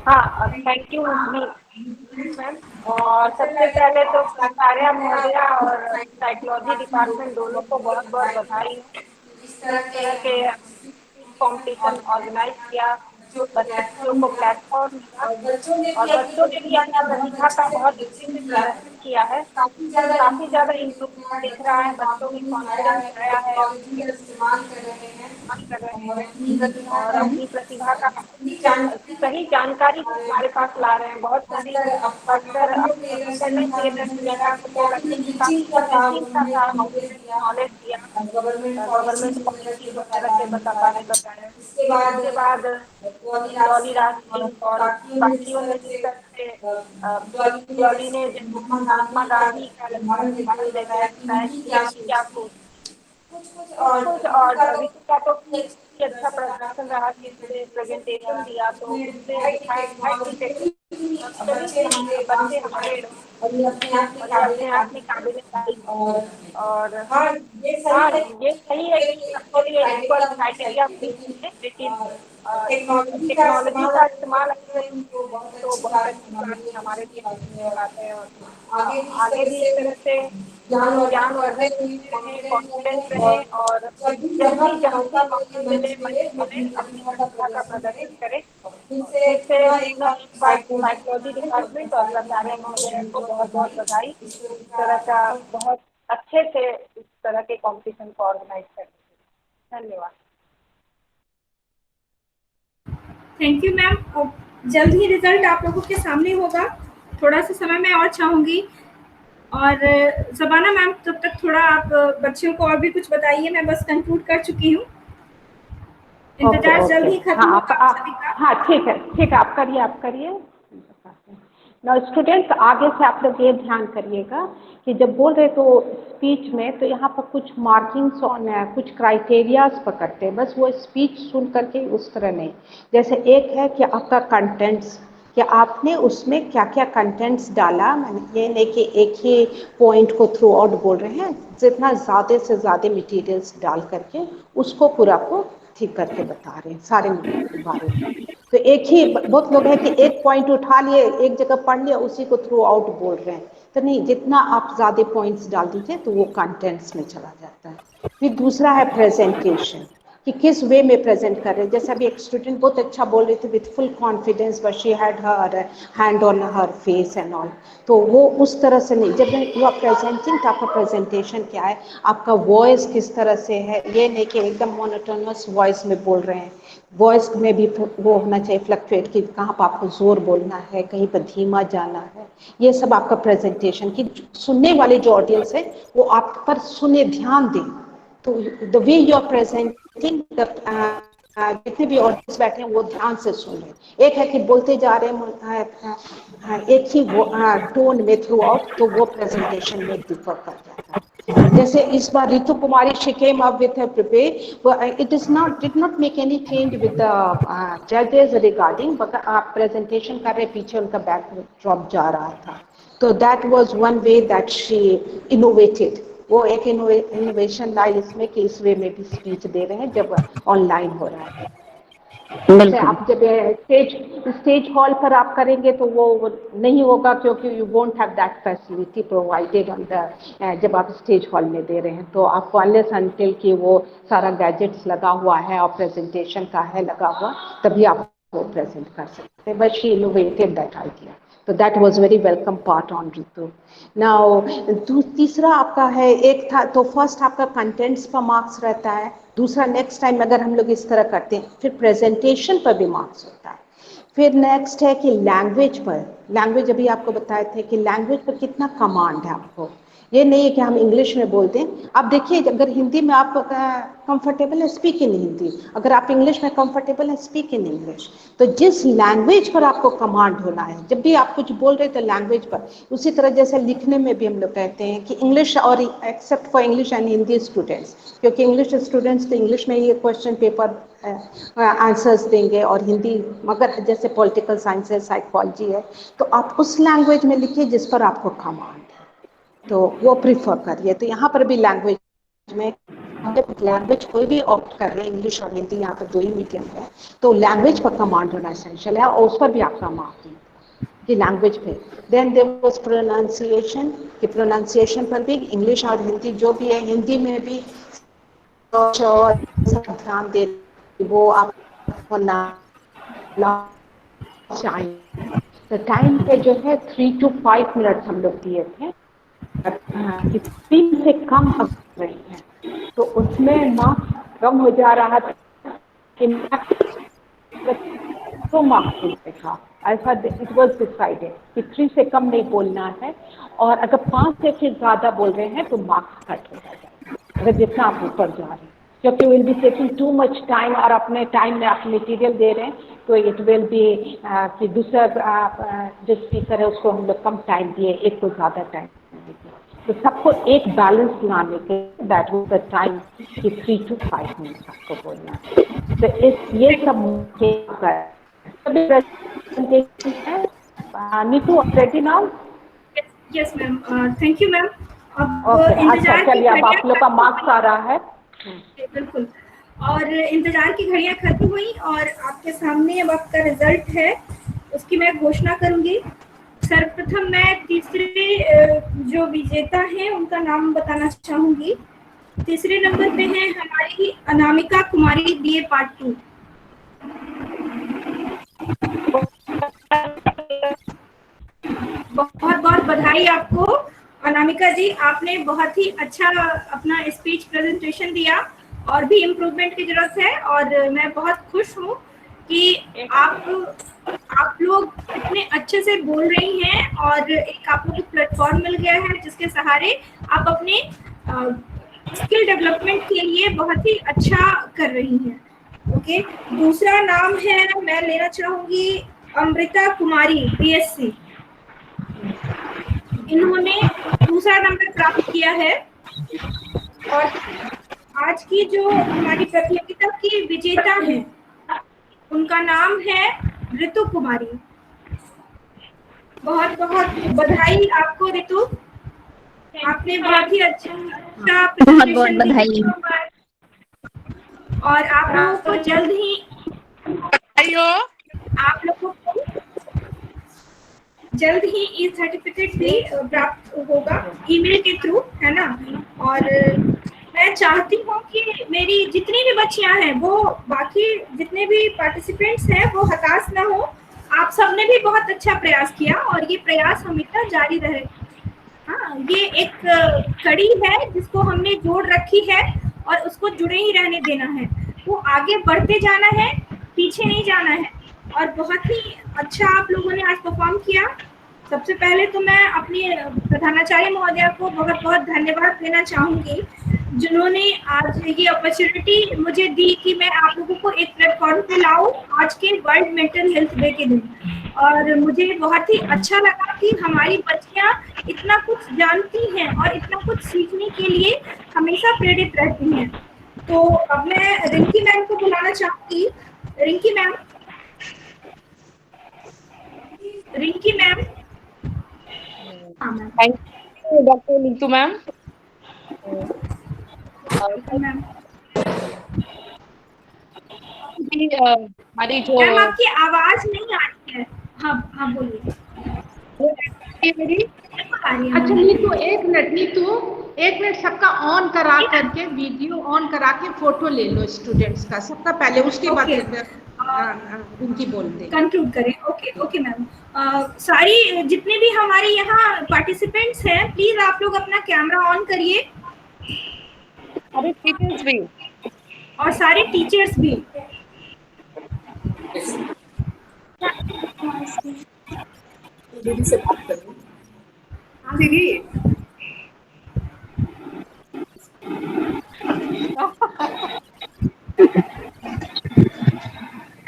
हाँ, थैंक यू मैम। और सबसे पहले तो प्राचार्य महोदया और साइकोलॉजी डिपार्टमेंट दोनों को बहुत बहुत बधाई। इस तरह के कंपटीशन ऑर्गेनाइज किया, बच्चों को प्लेटफॉर्म दिया, और बच्चों ने भी अपनी प्रतिभा का बहुत अच्छे से प्रदर्शन किया है। काफी ज्यादा इम्प्रूवमेंट दिख रहा है, बच्चों में कॉन्फिडेंस आया है, इस्तेमाल कर रहे हैं और अपनी प्रतिभा का सही जानकारी हमारे पास ला रहे हैं। बहुत सारी अक्सर अकेडमिक पीरियड वगैरह तो बच्चे की काफी चैलेंजिंग सा था, नॉलेज दिया, गवर्नमेंट पॉलिसी वगैरह के बताया। इसके बाद डॉली राज सिंह और बाकियों ने जिस तरह से डॉली ने महात्मा गांधी का उदाहरण देकर बताया कि आपकी क्या सोच कुछ और ऋतु का तो अच्छा प्रदर्शन रहा, जिसने प्रेजेंटेशन दिया तो उसने दिखाया कि बच्चे हमारे अपने आप में काबिल तारीफ। और हाँ, ये सही है कि सबके लिए इक्वल क्राइटेरिया है, लेकिन टेक्नोलॉजी का इस्तेमाल तो बहुत अच्छी बात है, हमारे लिए बात है। और आगे भी इस तरह से ज्ञानवर्धक रहें, कॉन्फिडेंस रहें, और जब भी जहाँ भी मौका मिले, मंच मिले, अपनी प्रतिभा का प्रदर्शन करें। फिर से पुनः एक बार साइकोलॉजी डिपार्टमेंट और प्राचार्य महोदय को बहुत बहुत बधाई। इस तरह का बहुत अच्छे से इस तरह के कॉम्पिटिशन को ऑर्गेनाइज करने। धन्यवाद। Thank you ma'am. और जल्द ही रिजल्ट आप लोगों के सामने होगा, थोड़ा सा समय मैं और चाहूँगी। और शबाना मैम, तब तक थोड़ा आप बच्चियों को और भी कुछ बताइए, मैं बस कंक्लूड कर चुकी हूँ। इंतजार जल्द ही खत्म होगा आप सभी का। हाँ, ठीक है, आप करिए। ना स्टूडेंट्स, आगे से आप लोग ये ध्यान करिएगा कि जब बोल रहे तो स्पीच में, तो यहाँ पर कुछ मार्किंग्स ऑन है, कुछ क्राइटेरियाज पकड़ते हैं, बस वो स्पीच सुन करके उस तरह नहीं। जैसे एक है कि आपका कंटेंट्स, कि आपने उसमें क्या क्या कंटेंट्स डाला। मैंने ये नहीं कि एक ही पॉइंट को थ्रू आउट बोल रहे हैं, जितना ज़्यादा से ज़्यादा मटेरियल्स डाल करके उसको पूरा को ठीक करके बता रहे हैं सारे मुद्दों के बारे में। तो एक ही, बहुत लोग हैं कि एक पॉइंट उठा लिए, एक जगह पढ़ लिया, उसी को थ्रू आउट बोल रहे हैं। तो नहीं, जितना आप ज़्यादा पॉइंट्स डाल दीजिए तो वो कंटेंट्स में चला जाता है। फिर दूसरा है प्रेजेंटेशन, कि किस वे में प्रेजेंट कर रहे हैं। जैसे अभी एक स्टूडेंट बहुत अच्छा बोल रही थी with full confidence, but she had her hand on her face and all, तो वो उस तरह से नहीं। जब यू आर प्रेजेंटिंग तो आपका प्रेजेंटेशन क्या है, आपका वॉइस किस तरह से है। ये नहीं कि एकदम मोनोटोनस वॉइस में बोल रहे हैं, वॉइस में भी वो होना चाहिए फ्लक्चुएट, कि कहाँ पर आपको जोर बोलना है, कहीं पर धीमा जाना है। ये सब आपका प्रेजेंटेशन, कि सुनने वाले जो ऑडियंस है वो आप पर सुने, ध्यान दें, तो the way you are presenting, जितने भी ऑडियंस बैठे हैं वो ध्यान से सुन रहे हैं। एक है कि बोलते जा रहे हैं एक ही टोन में थ्रू आउट, तो वो प्रेजेंटेशन में डिफर कर जाता है। जैसे इस बार Ritu Kumari she came up with prepare, it did not make any change with the जजेस रिगार्डिंग, आप प्रेजेंटेशन कर रहे, पीछे उनका बैकड्रॉप जा रहा था, तो that was one way that she innovated. वो एक इनोवेशन लाई इसमें कि इस वे में भी स्पीच दे रहे हैं जब ऑनलाइन हो रहा है। जैसे आप जब स्टेज हॉल पर आप करेंगे तो वो नहीं होगा, क्योंकि you won't have that facility provided on the, जब आप स्टेज हॉल में दे रहे हैं तो आपको अनलेस अनटिल कि वो सारा गैजेट्स लगा हुआ है और प्रेजेंटेशन का है लगा हुआ, तभी आप वो प्रेजेंट कर सकते हैं। But she innovated that idea, तो that was very welcome part on Ritu. Now तीसरा आपका है, एक था तो फर्स्ट आपका कंटेंट्स पर मार्क्स रहता है, दूसरा नेक्स्ट टाइम अगर हम लोग इस तरह करते हैं फिर प्रेजेंटेशन पर भी मार्क्स होता है। फिर नेक्स्ट है कि लैंग्वेज पर, लैंग्वेज अभी आपको बताए थे कि लैंग्वेज पर कितना कमांड है आपको, ये नहीं है कि हम इंग्लिश में बोलते हैं। आप देखिए अगर हिंदी में आप कंफर्टेबल है स्पीक इन हिंदी, अगर आप इंग्लिश में कंफर्टेबल है स्पीक इन इंग्लिश। तो जिस लैंग्वेज पर आपको कमांड होना है, जब भी आप कुछ बोल रहे तो लैंग्वेज पर, उसी तरह जैसे लिखने में भी हम लोग कहते हैं कि इंग्लिश और except for English and Hindi students, क्योंकि इंग्लिश स्टूडेंट्स तो इंग्लिश में ये क्वेश्चन पेपर आंसर्स देंगे और हिंदी, मगर जैसे पॉलिटिकल साइंस है, साइकोलॉजी है, तो आप उस लैंग्वेज में लिखिए जिस पर आपको कमांड है, तो वो प्रीफर करिए। तो यहाँ पर भी लैंग्वेज में, लैंग्वेज कोई भी ऑप्ट कर रहे हैं, इंग्लिश और हिंदी यहाँ पर दो ही मीडियम है, तो लैंग्वेज पर कमांड होना एसेंशियल है और उस पर भी आपका मार्क कि लैंग्वेज पे। देन देयर वाज प्रोनाउंसिएशन, कि प्रोनाउंसिएशन पर भी इंग्लिश और हिंदी जो भी है, हिंदी में भी ध्यान दे, वो आपको ना चाहिए। तो टाइम पे जो है 3 to 5 मिनट हम लोग दिए थे, 3 से कम अब रहे हैं तो उसमें मार्क्स कम हो जा रहा था तो मार्क्स मिलते था। ऐसा इट वाज डिसाइडेड कि 3 से कम नहीं बोलना है, और अगर 5 से फिर ज़्यादा बोल रहे हैं तो मार्क्स कट हो जाएगा अगर जितना आप ऊपर जा रहे हैं, क्योंकि will be taking too much time, और अपने टाइम में आप मटेरियल दे रहे हैं तो इट विल बी कि दूसरा जो स्पीकर है उसको हम लोग कम टाइम दिए, एक को ज़्यादा टाइम दिए। तो सबको एक बैलेंस लाने के, दैट वाज द टाइम कि 3 to 5 मिनट आपको बोलना है। तो ये सब Neetu ready now? Yes ma'am, thank you ma'am. अच्छा चलिए, अब आप लोग का मार्क्स आ रहा है। बिल्कुल, और इंतजार की घड़ियां खत्म हुई और आपके सामने अब आपका रिजल्ट है, उसकी मैं घोषणा करूंगी। सर्वप्रथम मैं तीसरे जो विजेता हैं उनका नाम बताना चाहूंगी। तीसरे नंबर पे है हमारी अनामिका कुमारी, BA Part 2। बहुत बहुत बधाई आपको अनामिका जी, आपने बहुत ही अच्छा अपना स्पीच प्रेजेंटेशन दिया और भी इम्प्रूवमेंट की जरूरत है, और मैं बहुत खुश हूँ कि आप लोग इतने अच्छे से बोल रही हैं और एक आप लोग को प्लेटफॉर्म मिल गया है जिसके सहारे आप अपने स्किल डेवलपमेंट के लिए बहुत ही अच्छा कर रही हैं। ओके, दूसरा नाम है, मैं लेना चाहूंगी अमृता कुमारी, BSc। इन्होंने दूसरा नंबर प्राप्त किया है, और आज की जो हमारी प्रतियोगिता की विजेता है उनका नाम है ऋतु कुमारी। बहुत बहुत बधाई आपको ऋतु, आपने बहुत ही अच्छा बहुत बधाई। और आप लोगों को जल्द ही आप लोगों को जल्द ही ई सर्टिफिकेट भी प्राप्त होगा ईमेल के थ्रू, है ना। और मैं चाहती हूँ कि मेरी जितनी भी बच्चियां हैं, वो बाकी जितने भी पार्टिसिपेंट्स हैं वो हताश ना हो। आप सबने भी बहुत अच्छा प्रयास किया और ये प्रयास हमेशा जारी रहे। हाँ, ये एक कड़ी है जिसको हमने जोड़ रखी है और उसको जुड़े ही रहने देना है। वो आगे बढ़ते जाना है, पीछे नहीं जाना है। और बहुत ही अच्छा आप लोगों ने आज परफॉर्म किया। सबसे पहले तो मैं अपनी प्रधानाचार्य महोदया को बहुत बहुत धन्यवाद देना चाहूँगी जिन्होंने आज ये अपॉर्चुनिटी मुझे दी कि मैं आप लोगों को एक प्लेटफॉर्म पे लाऊं आज के वर्ल्ड मेंटल हेल्थ डे के दिन। और मुझे बहुत ही अच्छा लगा कि हमारी बच्चियां इतना कुछ जानती हैं और इतना कुछ सीखने के लिए हमेशा प्रेरित रहती हैं। तो अब मैं रिंकी मैम को बुलाना चाहूंगी। Rinki ma'am, Rinki ma'am. Thank you doctor Neetu ma'am. Ma'am हमारी जो मैम आपकी आवाज नहीं आ रही है। हाँ हाँ बोलिए। मेरी अच्छा नीतू, एक मिनट सबका ऑन करा करके वीडियो ऑन करा के फोटो ले लो स्टूडेंट्स का सबका पहले, उसके बाद उनकी बोलते कंक्लूड करें। Okay okay ma'am. सारी जितने भी हमारे यहाँ पार्टिसिपेंट्स हैं प्लीज आप लोग अपना कैमरा ऑन करिए। सारे टीचर्स भी और सारे टीचर्स भी। दीदी से बात करो। हाँ दीदी।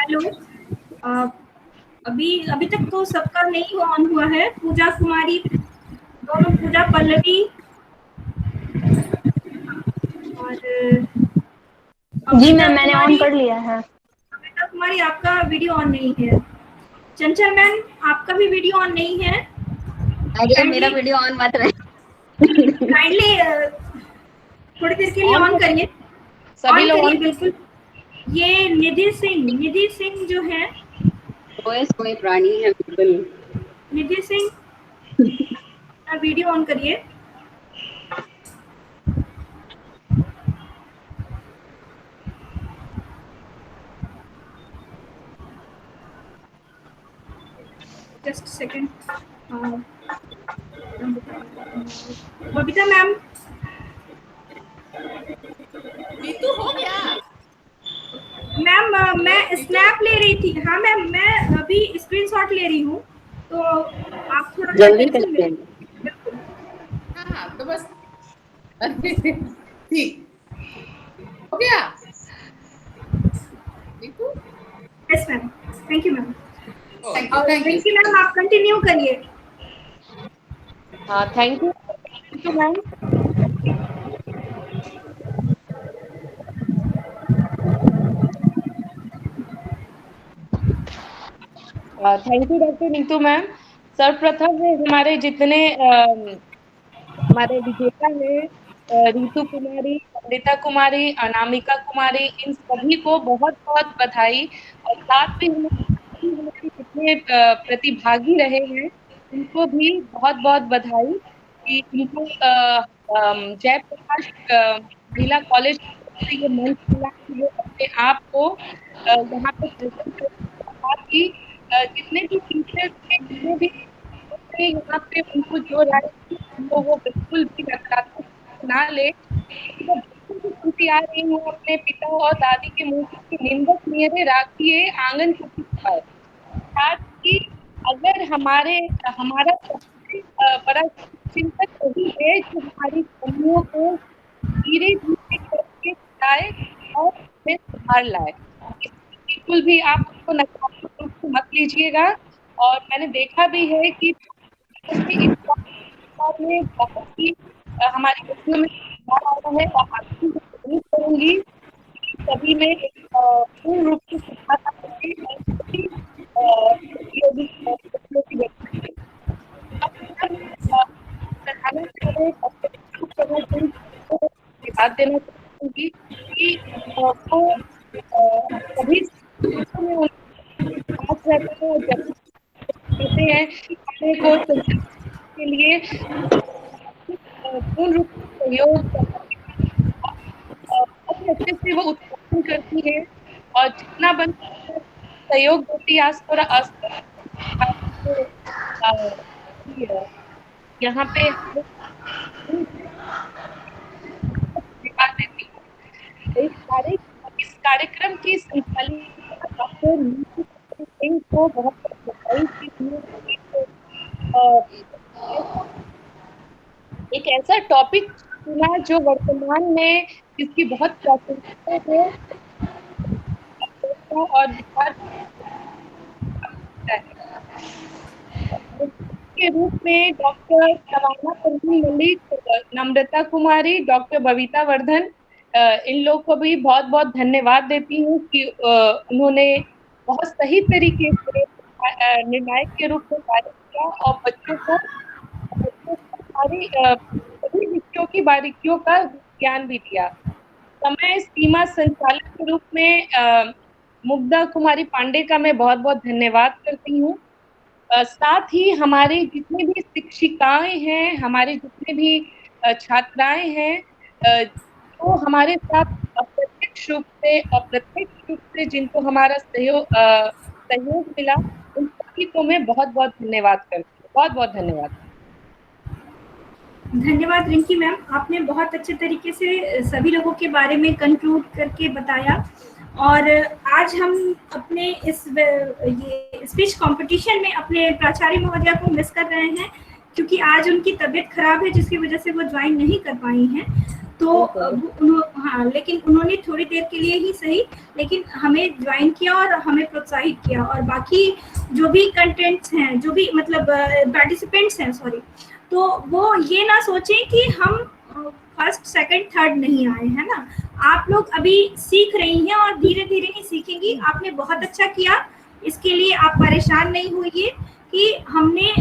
हेलो। अभी तक तो सबका नहीं ऑन हुआ है। पूजा कुमारी, दोनों पूजा पल्लवी और जी मैम मैंने ऑन कर लिया है। पूजा कुमारी आपका वीडियो ऑन नहीं है। चंचल मैम आपका भी वीडियो ऑन नहीं है। अरे मेरा वीडियो ऑन मत रहे। काइंडली थोड़ी देर के लिए ऑन करिए। सभी लोग बिल्कुल। ये निधि सिंह जो है कोई प्राणी है बिल्कुल। निधि सिंह वीडियो ऑन करिए। Just second. Babita ma'am. Neetu हो गया मैम मैं स्नैप ले रही थी। हाँ मैम मैं अभी स्क्रीनशॉट ले रही हूँ तो आप थोड़ा जल्दी करते हैं। हाँ तो बस ठीक हो गया। Neetu yes ma'am. Thank you ma'am. Thank you ma'am आप कंटिन्यू करिए। हाँ thank you ma'am. Thank you doctor Neetu ma'am. सर्वप्रथम हमारे जितने हमारे विजेता हैं रीतू कुमारी, अमृता कुमारी, अनामिका कुमारी, इन सभी को बहुत बहुत बधाई। और साथ में हमारे जितने प्रतिभागी रहे हैं उनको भी बहुत बहुत बधाई कि इनको जयप्रकाश महिला कॉलेज से ये मंच मिला कि वो अपने आप को यहाँ पे प्रेजेंट करके जितने भी टीचर्स थे, जितने भी यहाँ पे उनको जो राय वो बिल्कुल भी नकारात्मक ना ले। तो बच्चों की सुनती आ रही हूँ अपने पिता और दादी के मुंह से कि निंदक मेरे राखिए आंगन छुपी पाए। साथ ही अगर हमारा सबसे बड़ा चिंतक वही है जो हमारी कमियों को धीरे धीरे करके लाए और हमें सुधार लाए। बिल्कुल भी आप उसको नकारात्मक रूप से मत लीजिएगा। और मैंने देखा भी है कि इस बात में बहुत ही हमारी बच्चियों में सुधार आ रहा है और आगे भी जरूर करूंगी कि सभी में पूर्ण रूप से सुधार आ सके। बात देना चाहूंगी कि वो सभी रहते हैं जब कहते हैं खाने को के लिए पूर्ण रूप से सहयोग बहुत अच्छे से वो उत्पादन करती है और जितना बन सहयोग देती है। यहाँ पे इस कार्यक्रम की संचालिका डॉक्टर नीतू सिंह को बहुत बधाई एक ऐसा टॉपिक चुना जो वर्तमान में इसकी बहुत प्रासंगिकता है और विकास के रूप में डॉक्टर सवाना परवीन मलिक, नम्रता कुमारी, डॉक्टर बबीता वर्धन, इन लोग को भी बहुत बहुत धन्यवाद देती हूँ कि उन्होंने बहुत सही तरीके से निर्णायक के रूप में कार्य किया और बच्चों को सारी सभी विषयों की बारीकियों का ज्ञान भी दिया। समय सीमा संचालक के रूप में मुग्धा कुमारी पांडे का मैं बहुत बहुत धन्यवाद करती हूँ। साथ ही हमारे जितने भी शिक्षिकाएं हैं, हमारे जितने भी छात्राएं हैं, जो हमारे साथ अप्रत्यक्ष रूप से अप्रत्यक्ष रूप से जिनको हमारा सहयोग मिला, उन सभी को मैं बहुत बहुत धन्यवाद करती हूँ। बहुत बहुत धन्यवाद। धन्यवाद रिंकी मैम, आपने बहुत अच्छे तरीके से सभी लोगों के बारे में कंक्लूड करके बताया। और आज हम अपने इस ये स्पीच कंपटीशन में अपने प्राचार्य महोदया को मिस कर रहे हैं, क्योंकि आज उनकी तबीयत खराब है जिसकी वजह से वो ज्वाइन नहीं कर पाई हैं। तो हाँ, लेकिन उन्होंने थोड़ी देर के लिए ही सही, लेकिन हमें ज्वाइन किया और हमें प्रोत्साहित किया। और बाकी जो भी कंटेंट्स हैं, जो भी मतलब पार्टिसिपेंट्स हैं, सॉरी, तो वो ये ना सोचें कि हम फर्स्ट सेकंड थर्ड नहीं आए, है ना। आप लोग अभी सीख रही हैं और धीरे धीरे ही सीखेंगी। आपने बहुत अच्छा किया, इसके लिए आप परेशान नहीं होइए कि हमने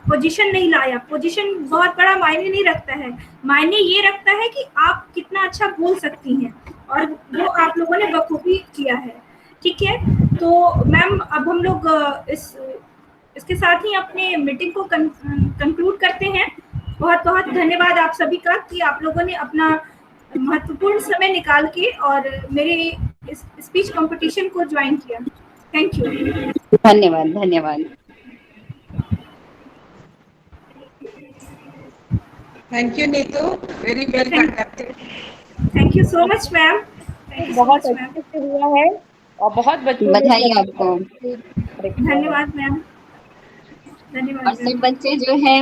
पोजीशन नहीं लाया। पोजीशन बहुत बड़ा मायने नहीं रखता है, मायने ये रखता है कि आप कितना अच्छा बोल सकती हैं, और वो आप लोगों ने बखूबी किया है। ठीक है, तो मैम अब हम लोग इसके साथ ही अपने मीटिंग को कंक्लूड करते हैं। बहुत बहुत धन्यवाद आप सभी का कि आप लोगों ने अपना महत्वपूर्ण समय निकाल के और मेरे इस स्पीच कंपटीशन को ज्वाइन किया। Thank you. धन्यवाद। धन्यवाद। Thank you Neetu, very well conducted. Thank you so much ma'am. बहुत अच्छे से हुआ है और बहुत बच्चों बधाई आपको। धन्यवाद मैम। धन्यवाद। और सब बच्चे जो है